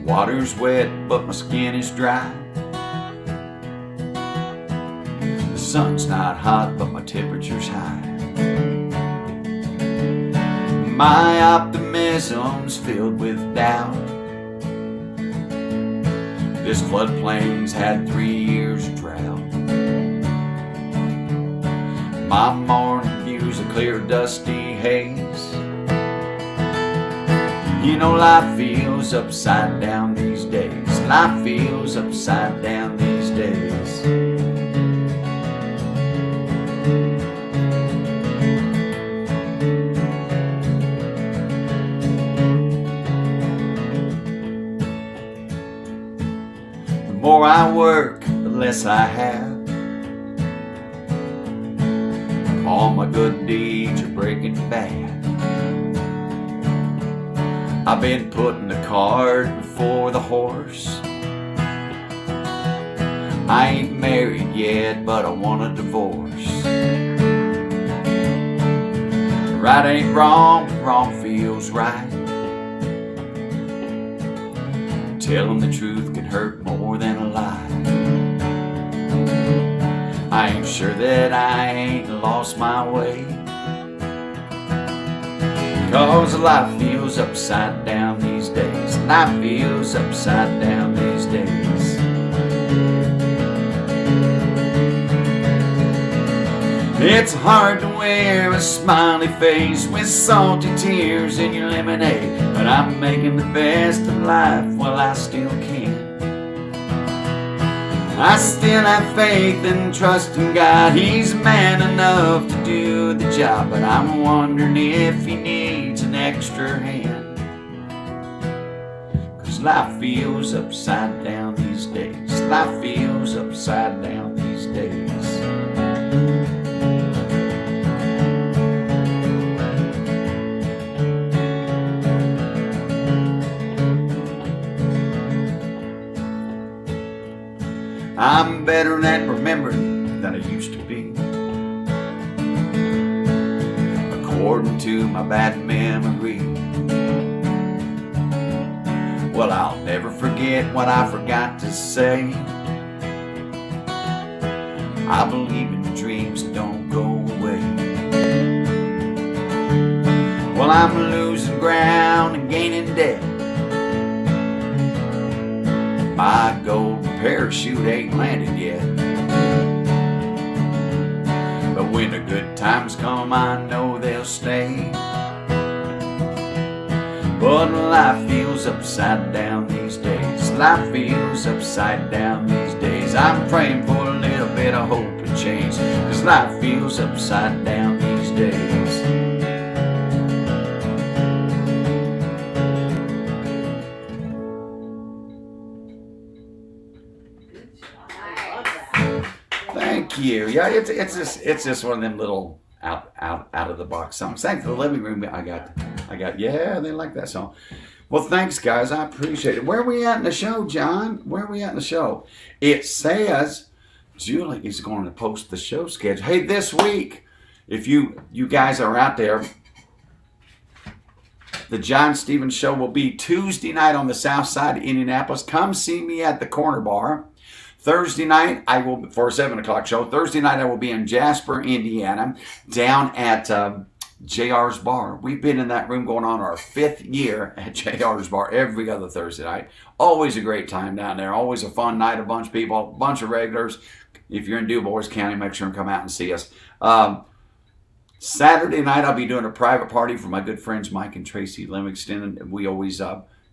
Water's wet, but my skin is dry. The sun's not hot, but my temperature's high. My optimism's filled with doubt. This floodplain's had 3 years of drought. My morning view's a clear, dusty haze. You know, life feels upside down these days. Life feels upside down these days. The more I work, the less I have. All my good deeds are breaking bad. I've been putting the cart before the horse. I ain't married yet, but I want a divorce. Right ain't wrong, but wrong feels right. Telling the truth can hurt more than a lie. I ain't sure that I ain't lost my way, 'cause life feels upside down these days. Life feels upside down these days. It's hard to wear a smiley face with salty tears in your lemonade, but I'm making the best of life while I still can. I still have faith and trust in God. He's man enough to do the job, but I'm wondering if he needs an extra hand. 'Cause life feels upside down these days. Life feels upside down these days. I'm better at remembering than I used to be, according to my bad memory. Well, I'll never forget what I forgot to say. I believe in dreams that don't go away. Well, I'm losing ground and gaining depth. My golden parachute ain't landed yet. But when the good times come, I know they'll stay. But life feels upside down these days. Life feels upside down these days. I'm praying for a little bit of hope and change, 'cause life feels upside down these days. Thank you. Yeah, it's just one of them little out of the box songs. Thanks for the living room. I got. Yeah, they like that song. Well, thanks, guys. I appreciate it. Where are we at in the show, John? Where are we at in the show? It says Julie is going to post the show schedule. Hey, this week, if you guys are out there, the John Stevens Show will be Tuesday night on the south side of Indianapolis. Come see me at the Corner Bar. Thursday night, I will, for a 7 o'clock show, Thursday night I will be in Jasper, Indiana, down at JR's Bar. We've been in that room going on our 5th year at JR's Bar every other Thursday night. Always a great time down there. Always a fun night, a bunch of people, a bunch of regulars. If you're in DuBois County, make sure and come out and see us. Saturday night, I'll be doing a private party for my good friends Mike and Tracy Livingston. We always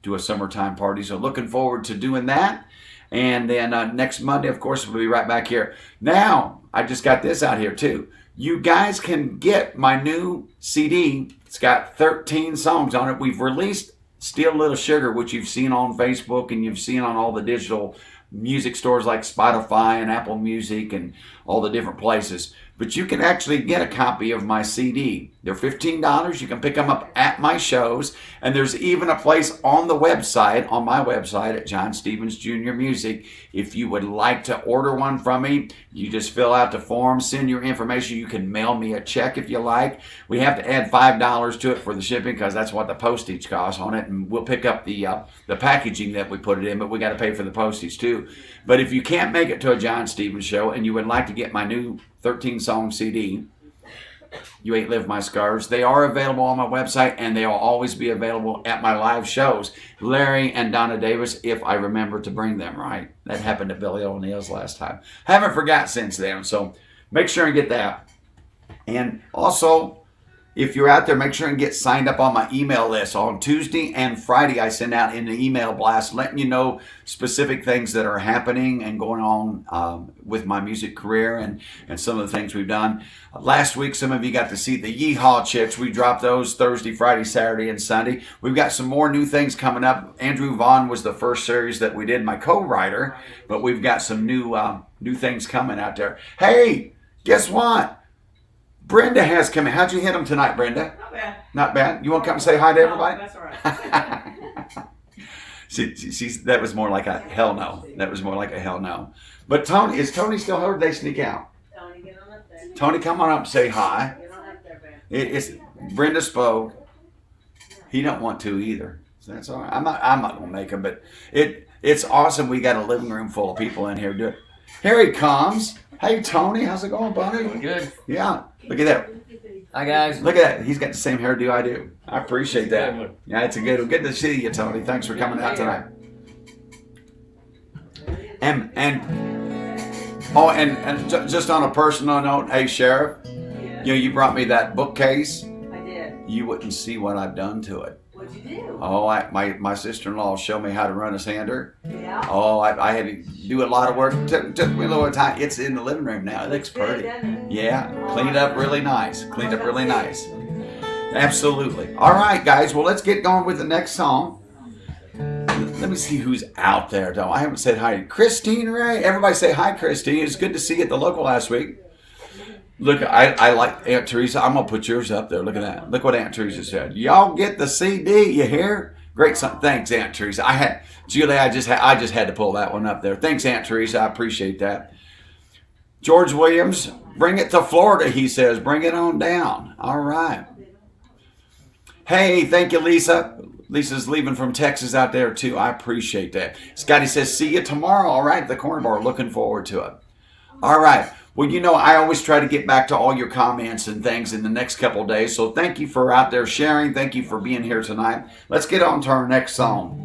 do a summertime party, so looking forward to doing that. And then next Monday, of course, we'll be right back here. Now, I just got this out here, too. You guys can get my new CD. It's got 13 songs on it. We've released Steal a Little Sugar, which you've seen on Facebook and you've seen on all the digital music stores like Spotify and Apple Music and all the different places. But you can actually get a copy of my CD. They're $15. You can pick them up at my shows. And there's even a place on the website, on my website at JohnStevensJrMusic. If you would like to order one from me, you just fill out the form, send your information. You can mail me a check if you like. We have to add $5 to it for the shipping because that's what the postage costs on it. And we'll pick up the packaging that we put it in, but we got to pay for the postage too. But if you can't make it to a John Stevens show and you would like to get my new 13-song CD, You Ain't Lived My Scars, they are available on my website, and they will always be available at my live shows. Larry and Donna Davis, if I remember to bring them, right? That happened at Billy O'Neill's last time. Haven't forgot since then, so make sure and get that. And also, if you're out there, make sure and get signed up on my email list. On Tuesday and Friday, I send out an email blast letting you know specific things that are happening and going on with my music career and some of the things we've done. Last week, some of you got to see the Yeehaw Chicks. We dropped those Thursday, Friday, Saturday, and Sunday. We've got some more new things coming up. Andrew Vaughn was the first series that we did, my co-writer, but we've got some new things coming out there. Hey, guess what? Brenda has come in. How'd you hit him tonight, Brenda? Not bad. Not bad? You want to come and say hi to everybody? No, that's all right. That was more like a hell no. That was more like a hell no. But Tony, is Tony still here or did they sneak out? Tony, get on up there. Tony, come on up and say hi. Get on up there, babe. It's Brenda spoke. He don't want to either. So that's all right. I'm not gonna make him, but it's awesome. We got a living room full of people in here. Do it. Here he comes. Hey Tony, how's it going, buddy? Good. Yeah. Look at that. Hi guys. Look at that. He's got the same hairdo I do. I appreciate that. Yeah, it's a good one. Good to see you, Tony. Thanks for coming out tonight. And just on a personal note, hey Sheriff, Yeah. you brought me that bookcase. I did. You wouldn't see what I've done to it. What What'd you do? Oh, my sister-in-law showed me how to run a sander. Yeah. Oh, I had to do a lot of work. Took me a little time. It's in the living room now. It looks Good, pretty. doesn't it? Yeah, cleaned up really nice. Cleaned up really nice. Absolutely. All right, guys. Well, let's get going with the next song. Let me see who's out there, though. I haven't said hi. Christine Ray. Everybody say hi, Christine. It's good to see you at the local last week. Look, I like Aunt Teresa. I'm going to put yours up there. Look at that. Look what Aunt Teresa said. Y'all get the CD, you hear? Great song. Thanks, Aunt Teresa. Julie, I just had to pull that one up there. Thanks, Aunt Teresa. I appreciate that. George Williams, bring it to Florida, he says. Bring it on down. All right. Hey, thank you, Lisa. Lisa's leaving from Texas out there, too. I appreciate that. Scotty says, see you tomorrow, all right, at the corner bar. Looking forward to it. All right. Well, you know, I always try to get back to all your comments and things in the next couple of days. So thank you for out there sharing. Thank you for being here tonight. Let's get on to our next song.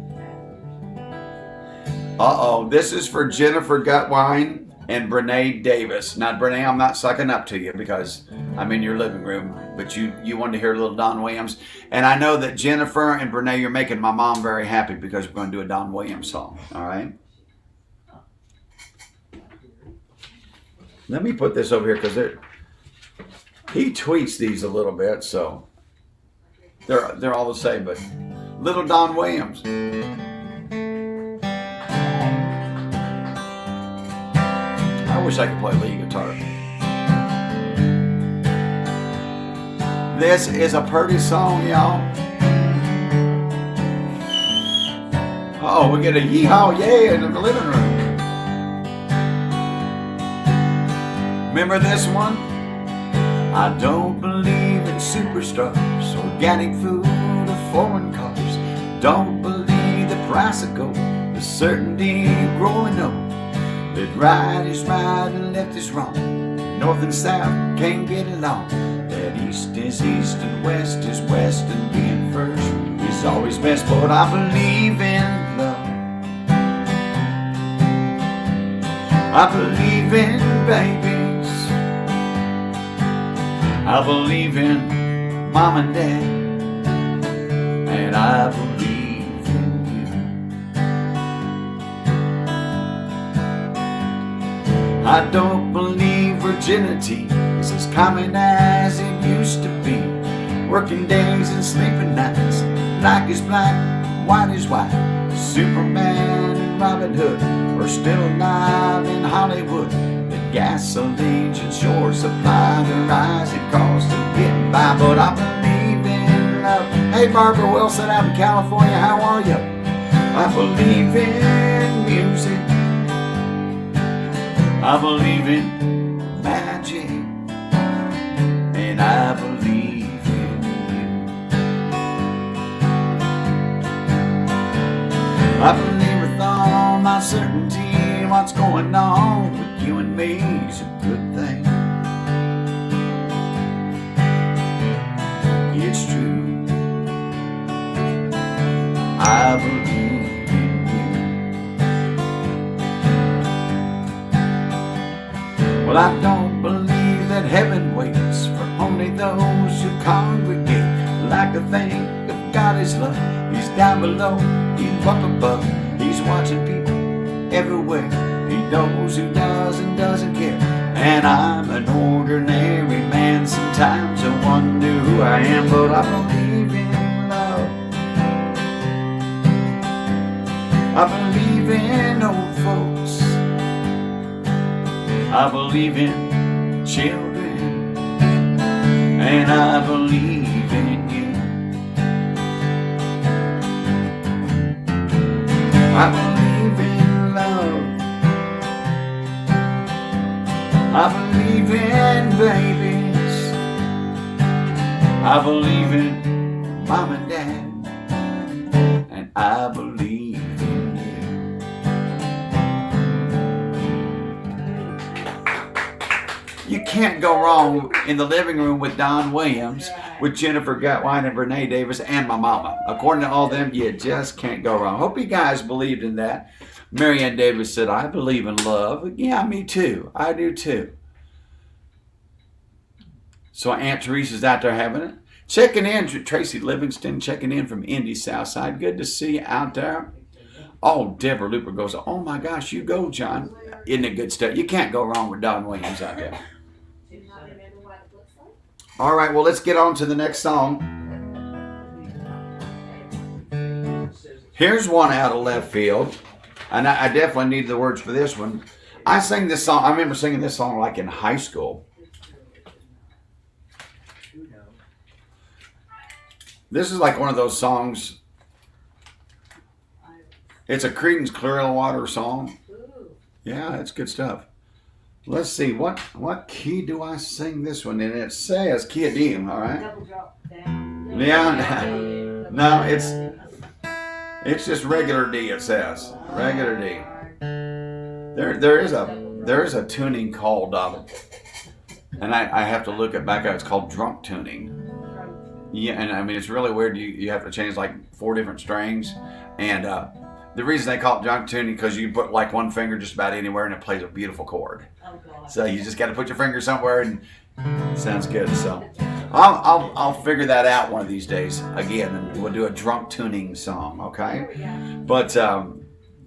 Uh-oh. This is for Jennifer Gutwine and Brene Davis. Now, Brene, I'm not sucking up to you because I'm in your living room, but you wanted to hear a little Don Williams. And I know that Jennifer and Brene, you're making my mom very happy because we're going to do a Don Williams song. All right? Let me put this over here because he tweets these a little bit, so they're all the same. But little Don Williams. I wish I could play lead guitar. This is a pretty song, y'all. Oh, we get a yee-haw yay in the living room. Remember this one? I don't believe in superstars, organic food, or foreign cars. Don't believe the price of gold, the certainty of growing old. That right is right and left is wrong. North and south can't get along. That east is east and west is west, and being first is always best. But I believe in love. I believe in babies. I believe in mom and dad, and I believe in you. I don't believe virginity is as common as it used to be. Working days and sleeping nights, black is black, white is white. Superman and Robin Hood are still alive in Hollywood. Gasoline and short supply, the rising cost of getting by. But I believe in love. Hey, Barbara Wilson out in California, how are you? I believe in music. I believe in magic. And I believe in you. I believe with all my certainty what's going on with you and me is a good thing. It's true. I believe in you. Well, I don't believe that heaven waits for only those who congregate. Like to think of God is love. He's down below, he's up above. He's watching people everywhere. He knows who does and doesn't care. And I'm an ordinary man. Sometimes I wonder who I am, but I believe in love. I believe in old folks. I believe in children. And I believe in you. I believe in love. I believe in babies. I believe in mom and dad. And I believe in you. You can't go wrong in the living room with Don Williams, with Jennifer Gutwine and Brene Davis, and my mama. According to all them, you just can't go wrong. Hope you guys believed in that. Marianne Davis said, I believe in love. Yeah, me too. I do too. So Aunt Teresa's out there having it. Checking in, Tracy Livingston checking in from Indy Southside. Good to see you out there. Oh, Deborah Looper goes, oh my gosh, you go, John. Isn't it good stuff? You can't go wrong with Don Williams out there. Do you not remember what it looks like? All right, well, let's get on to the next song. Here's one out of left field. And I definitely need the words for this one. I sang this song. I remember singing this song like in high school. This is like one of those songs. It's a Creedence Clearwater song. Yeah, it's good stuff. Let's see, what key do I sing this one in? It says key of D, all right? Double drop down. Yeah, no, it's just regular D. It says regular D. There is a tuning called, and I have to look it back up. It's called drunk tuning. Yeah, and I mean it's really weird. You have to change like 4 different strings, and the reason they call it drunk tuning because you put like one finger just about anywhere and it plays a beautiful chord. Oh, God. So you just got to put your finger somewhere and it sounds good. So I'll figure that out one of these days again, and we'll do a drunk tuning song, okay? But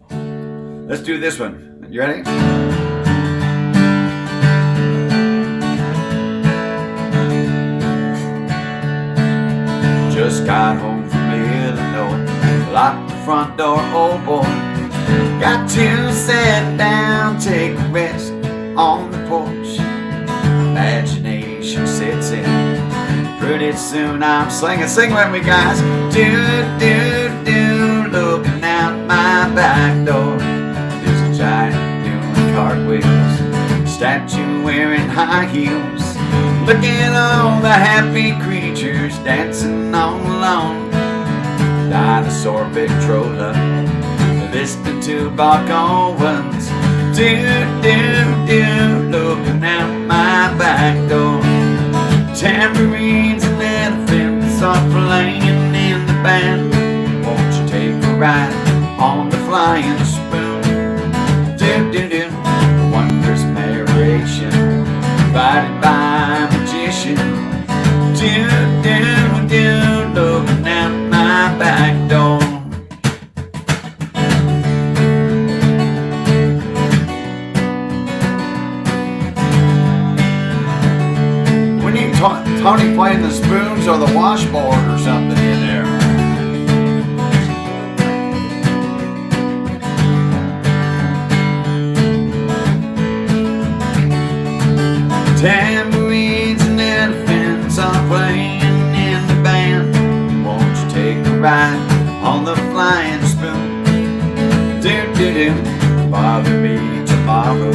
let's do this one. You ready? Just got home from Illinois, locked the front door, oh boy. Got to sit down, take a rest on the porch. Imagination sets in. Pretty soon I'm slinging, sing with me guys. Do, do, do, looking out my back door. There's a giant doing cartwheels, statue wearing high heels. Look at all the happy creatures dancing on the lawn. Dinosaur Victrola, listening to Buck Owens. Do, do, do, looking out my back door. Tambourines and elephants are playing in the band. Won't you take a ride on the flying spoon? Do, do, do, wondrous narration provided by a magician. Do, do, do, looking out my back door. Tony playing the spoons or the washboard or something in there. Tambourines and elephants are playing in the band. Won't you take a ride on the flying spoon? Do, do, do, bother me tomorrow.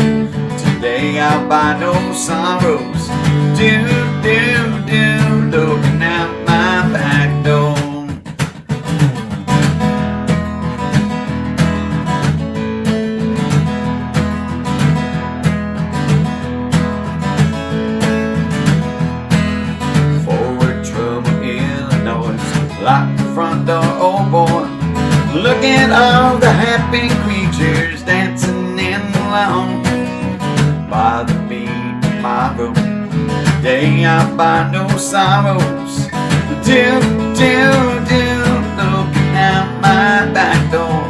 Today I'll buy no sorrows. Do, do, do, looking out my back door. Forward trouble, Illinois, lock the front door, oh boy. Look at all the happy creatures dancing in the lawn. By the beat tomorrow, day I'll buy no sorrows. Do, do, do, looking out my back door.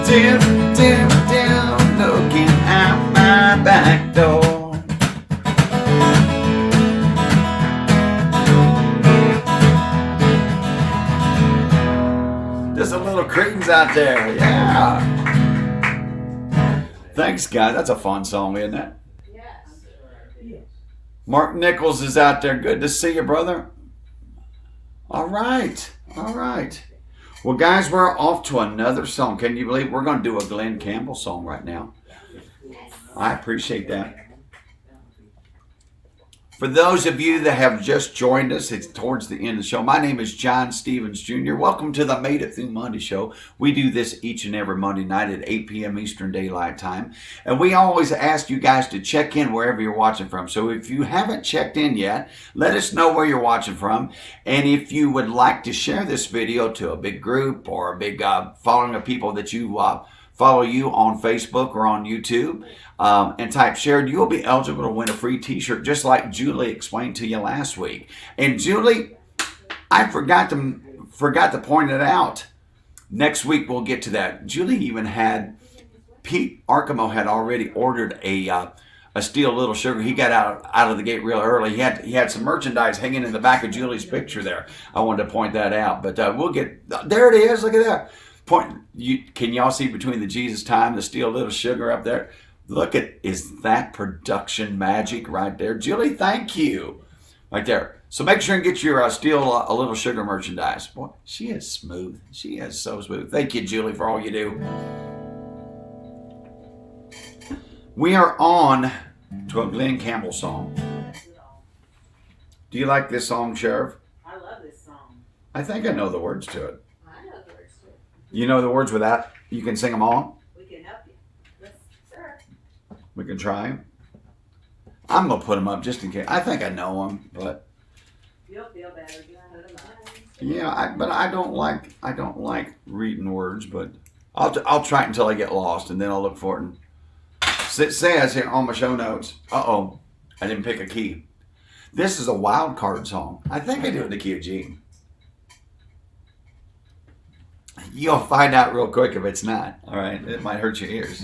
Do, do, do, looking out my back door. Just a little Creedence out there, yeah. Thanks, guys. That's a fun song, isn't it? Yes. Mark Nichols is out there. Good to see you, brother. All right. All right. Well, guys, we're off to another song. Can you believe we're going to do a Glenn Campbell song right now? I appreciate that. For those of you that have just joined us, it's towards the end of the show. My name is John Stevens Jr. Welcome to the Made It Through Monday show. We do this each and every Monday night at 8 p.m. Eastern Daylight Time. And we always ask you guys to check in wherever you're watching from. So if you haven't checked in yet, let us know where you're watching from. And if you would like to share this video to a big group or a big following of people that you follow you on Facebook or on YouTube and type shared, you'll be eligible to win a free t-shirt just like Julie explained to you last week. And Julie, I forgot to point it out. Next week we'll get to that. Julie even had, Pete Arkemo had already ordered a Steel Little Sugar. He got out of the gate real early. He had some merchandise hanging in the back of Julie's picture there. I wanted to point that out. But we'll get, there it is. Look at that. Can y'all see between the Jesus Time, the Steel Little Sugar up there? Look at, is that production magic right there? Julie, thank you. Right there. So make sure and get your Steel a Little Sugar merchandise. Boy, she is smooth. She is so smooth. Thank you, Julie, for all you do. We are on to a Glenn Campbell song. Do you like this song, Sheriff? I love this song. I think I know the words to it. I know the words to it. You know the words with that? You can sing them all? We can help you. Yes, sir. We can try. I'm going to put them up just in case. I think I know them, but You'll feel better. Just put them up. yeah, but I don't like reading words, but I'll try it until I get lost, and then I'll look for it. And it says here on my show notes, uh-oh, I didn't pick a key. This is a wild card song. I think I do it in the key of G. You'll find out real quick if it's not, all right? It might hurt your ears.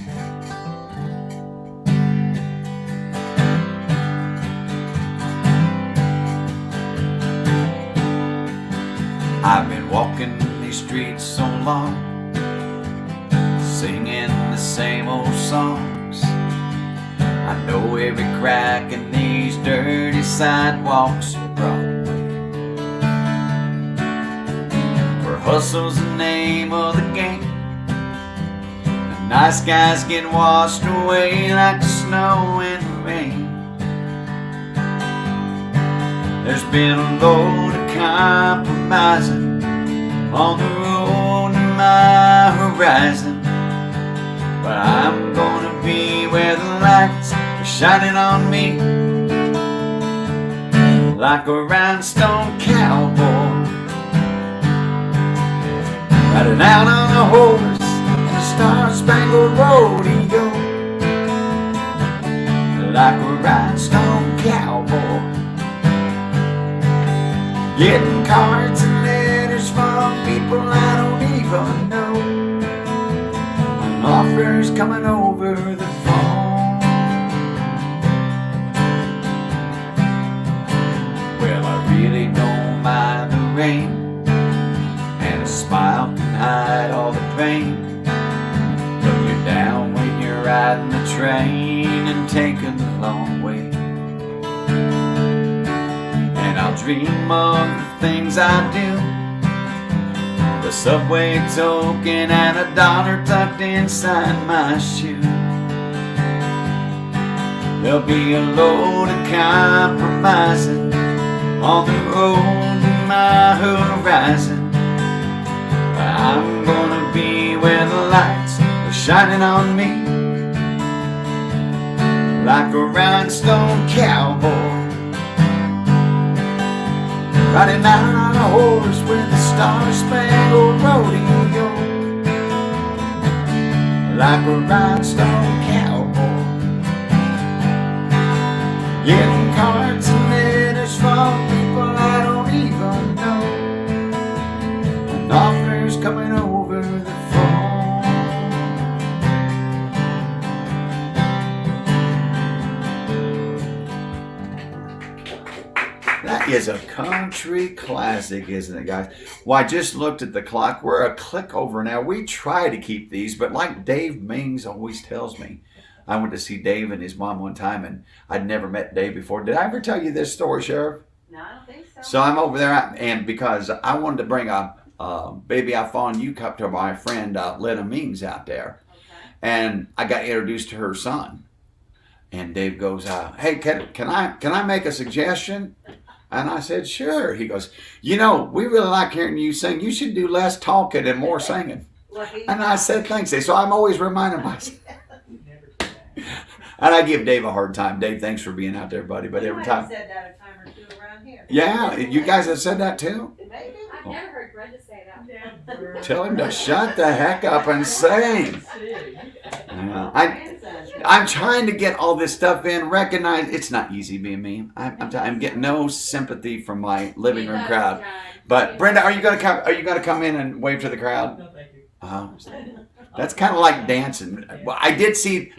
I've been walking these streets so long, singing the same old songs. I know every crack in these dirty sidewalks are wrong. Where hustle's the name of the game, the nice guys get washed away like the snow and the rain. There's been a load of compromising on the road to my horizon, but I'm gonna be where the lights are shining on me, like a rhinestone cowboy, riding out on a horse in a star-spangled rodeo, like a rhinestone cowboy, getting cards and letters from people I don't even know, and offers coming over the phone. Well, I really don't mind the rain, and a smile can hide all the pain. But you're down when you're riding the train and taking the long way. And I'll dream of the things I do, the subway token and a dollar tucked inside my shoe. There'll be a load of compromising on the road to my horizon, but I'm gonna be where the lights are shining on me, like a rhinestone cowboy, riding out on a horse with a star-spangled rodeo, like a rhinestone cowboy, getting cards and letters from people I don't even know, and offers coming over the phone. That is a country classic, isn't it, guys? Well, I just looked at the clock. We're a click over now. We try to keep these, but like Dave Mings always tells me, I went to see Dave and his mom one time, and I'd never met Dave before. Did I ever tell you this story, Sheriff? No, I don't think so. So I'm over there, and because I wanted to bring a Baby I Fawn You cup to my friend Lena Mings out there, Okay. and I got introduced to her son. And Dave goes, "Hey, can I make a suggestion?" And I said, "Sure." He goes, "You know, we really like hearing you sing. You should do less talking and more singing." Well, he- And I said, "Thanks, Dave." So I'm always reminding myself. And I give Dave a hard time. Dave, thanks for being out there, buddy. But You every might have time, said that a time or two around here. yeah, you guys have said that too. Maybe. I've never heard Brenda say that. Tell him to shut the heck up and sing. I'm trying to get all this stuff in. Recognize it's not easy being me. I'm getting no sympathy from my living room crowd. But Brenda, are you gonna come? Are you gonna come in and wave to the crowd? No, thank you. That's kind of like dancing. Well, I did see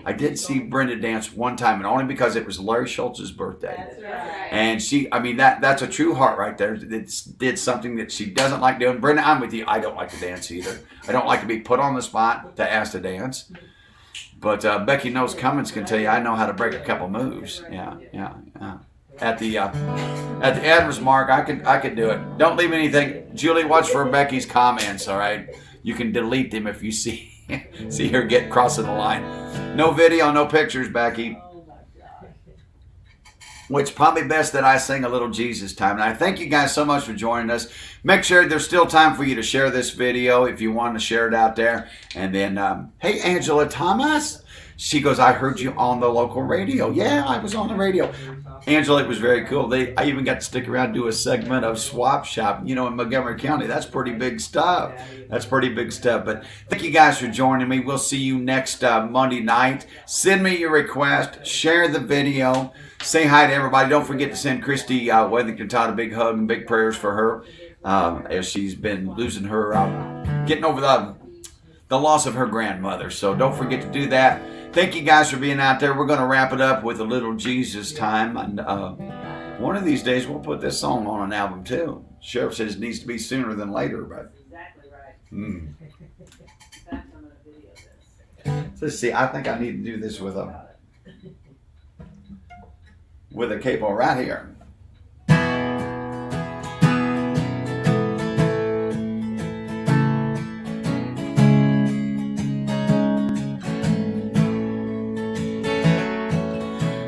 Brenda dance one time, and only because it was Larry Schultz's birthday. That's right. And that's a true heart right there. It did something that she doesn't like doing. Brenda, I'm with you. I don't like to dance either. I don't like to be put on the spot to ask to dance. But Becky Knows Cummins can tell you I know how to break a couple moves. Yeah. At the Edwards mark, I could do it. Don't leave anything. Julie, watch for Becky's comments. All right, you can delete them if you see her get crossing the line. No video, no pictures, Becky. Well, it's probably best that I sing a little Jesus time. And I thank you guys so much for joining us. Make sure there's still time for you to share this video if you want to share it out there. And then, hey, Angela Thomas. She goes, I heard you on the local radio. Yeah, I was on the radio. Angela, it was very cool. I even got to stick around and do a segment of Swap Shop, in Montgomery County. That's pretty big stuff. But thank you guys for joining me. We'll see you next Monday night. Send me your request. Share the video. Say hi to everybody. Don't forget to send Christy Wethington Todd a big hug and big prayers for her as she's been losing her, getting over the loss of her grandmother. So don't forget to do that. Thank you guys for being out there. We're going to wrap it up with a little Jesus time. And one of these days, we'll put this song on an album, too. Sheriff says it needs to be sooner than later. But Exactly right. mm. In fact, I'm going to video this. So let's see. I think I need to do this with a capo right here.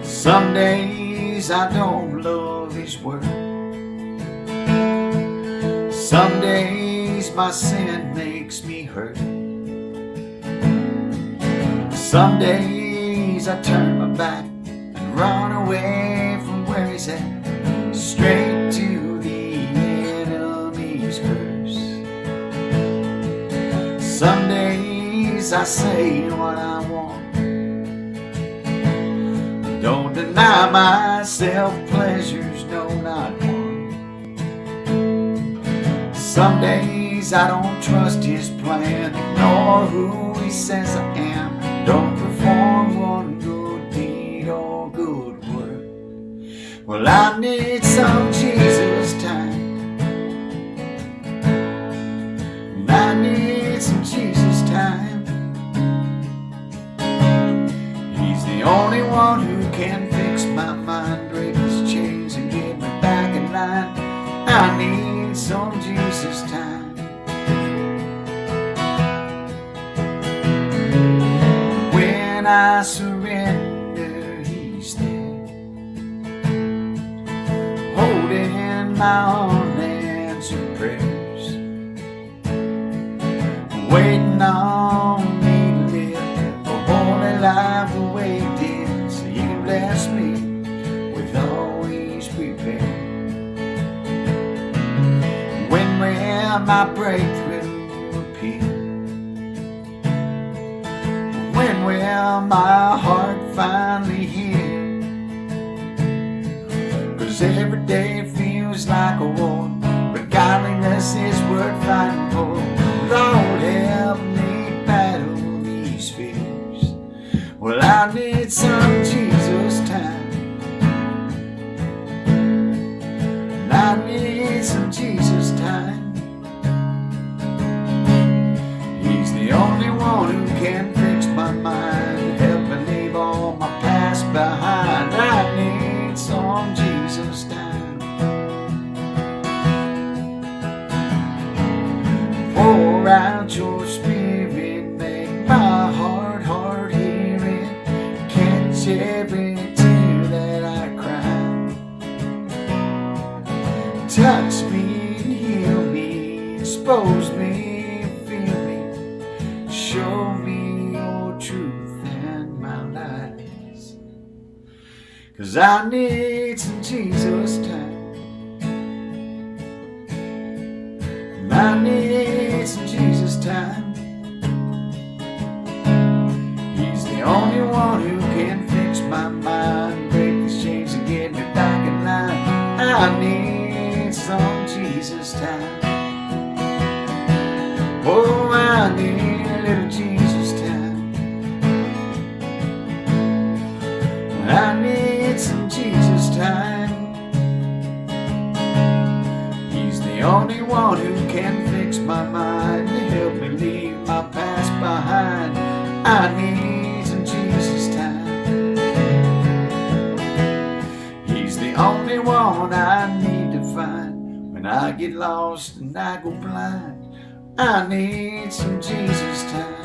Some days I don't love His word. Some days my sin makes me hurt. Some days I turn my back and run away from where He's at, straight to the enemy's curse. Some days I say what I want. Don't deny myself pleasures, no, not one. Some days I don't trust His plan, ignore who He says I am. Don't perform one good deed or good work. Well, I need some Jesus time. And I need some Jesus time. He's the only one who can fix my mind, break His chains and get me back in line. I need some Jesus time. When I surrender, He's there, holding my unanswered prayers, waiting on me to live a holy life the way He did, so He can bless me with all He's prepared. When will my breakthrough appear? When will my heart finally hear? 'Cause every day feels like a war, but godliness is worth fighting for. Lord, help me battle these fears. Well, I need some Jesus time. And I need some Jesus time. He's the only one who can fix my mind, help me leave all my past behind. I need some Jesus time. Pour out your spirit, make my heart hearing, catch every tear that I cry. Touch me and heal me, expose me, feel me, show me your truth and my lies. 'Cause I need some Jesus time. I need some Jesus time. He's the I need some Jesus time. He's the only one I need to find when I get lost and I go blind. I need some Jesus time.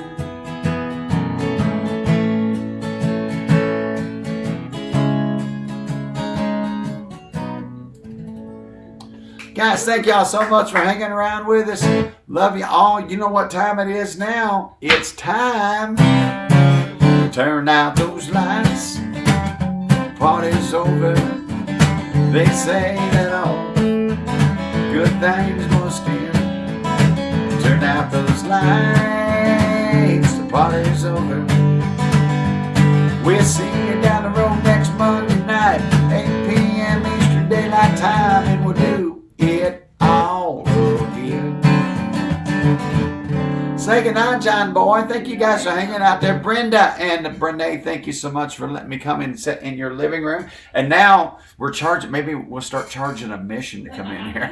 Guys, thank y'all so much for hanging around with us. Love you all. You know what time it is now? It's time to turn out those lights. Party's over. They say that all good things must end. Turn out those lights. The party's over. We'll see you down the road next Monday night, 8 p.m. Eastern Daylight Time, and we'll do it all again. Say goodnight, John Boy. Thank you guys for hanging out there. Brenda and Brene, thank you so much for letting me come in and sit in your living room. And now we're charging, maybe we'll start charging admission to come in here.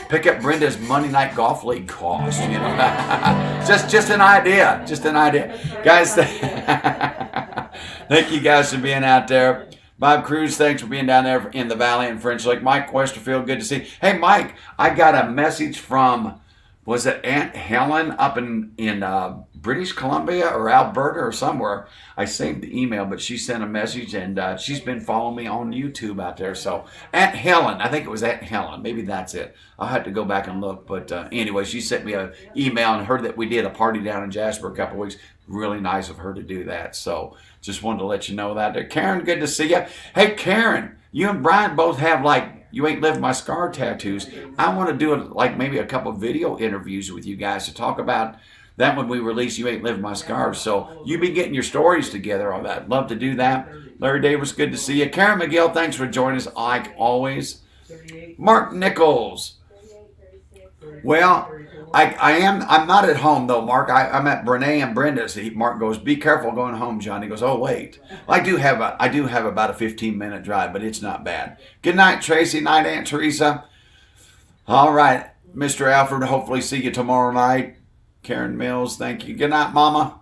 Pick up Brenda's Monday Night Golf League cost, you know. just an idea. Just an idea. Guys, thank you guys for being out there. Bob Cruz, thanks for being down there in the Valley in French Lake. Mike Westerfield, good to see you. Hey, Mike, I got a message from, was it Aunt Helen up in British Columbia or Alberta or somewhere? I saved the email, but she sent a message, and she's been following me on YouTube out there. So Aunt Helen, I think it was Aunt Helen. Maybe that's it. I'll have to go back and look. But anyway, she sent me an email and heard that we did a party down in Jasper a couple of weeks. Really nice of her to do that. So just wanted to let you know that. Karen, good to see you. Hey, Karen, you and Brian both have You Ain't Lived My Scar tattoos. I want to do maybe a couple video interviews with you guys to talk about that when we release You Ain't Lived My Scars. So you be getting your stories together on that. Love to do that. Larry Davis, good to see you. Karen McGill, thanks for joining us like always. Mark Nichols. Well, I'm not at home though, Mark. I'm at Brene and Brenda's. Mark goes, be careful going home, John. He goes, oh wait. I do have about a 15-minute drive, but it's not bad. Good night, Tracy. Night, Aunt Teresa. All right, Mr. Alfred. Hopefully see you tomorrow night. Karen Mills, thank you. Good night, Mama.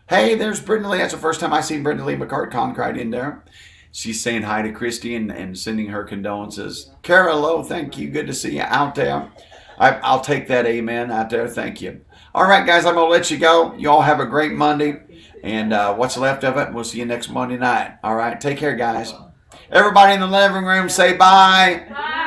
Hey, there's Brenda Lee. That's the first time I've seen Brenda Lee McCart-Concrite in there. She's saying hi to Christy and sending her condolences. Kara Lowe, thank you. Good to see you out there. I'll take that amen out there. Thank you. All right, guys, I'm going to let you go. You all have a great Monday. And what's left of it, we'll see you next Monday night. All right, take care, guys. Everybody in the living room, say bye. Bye.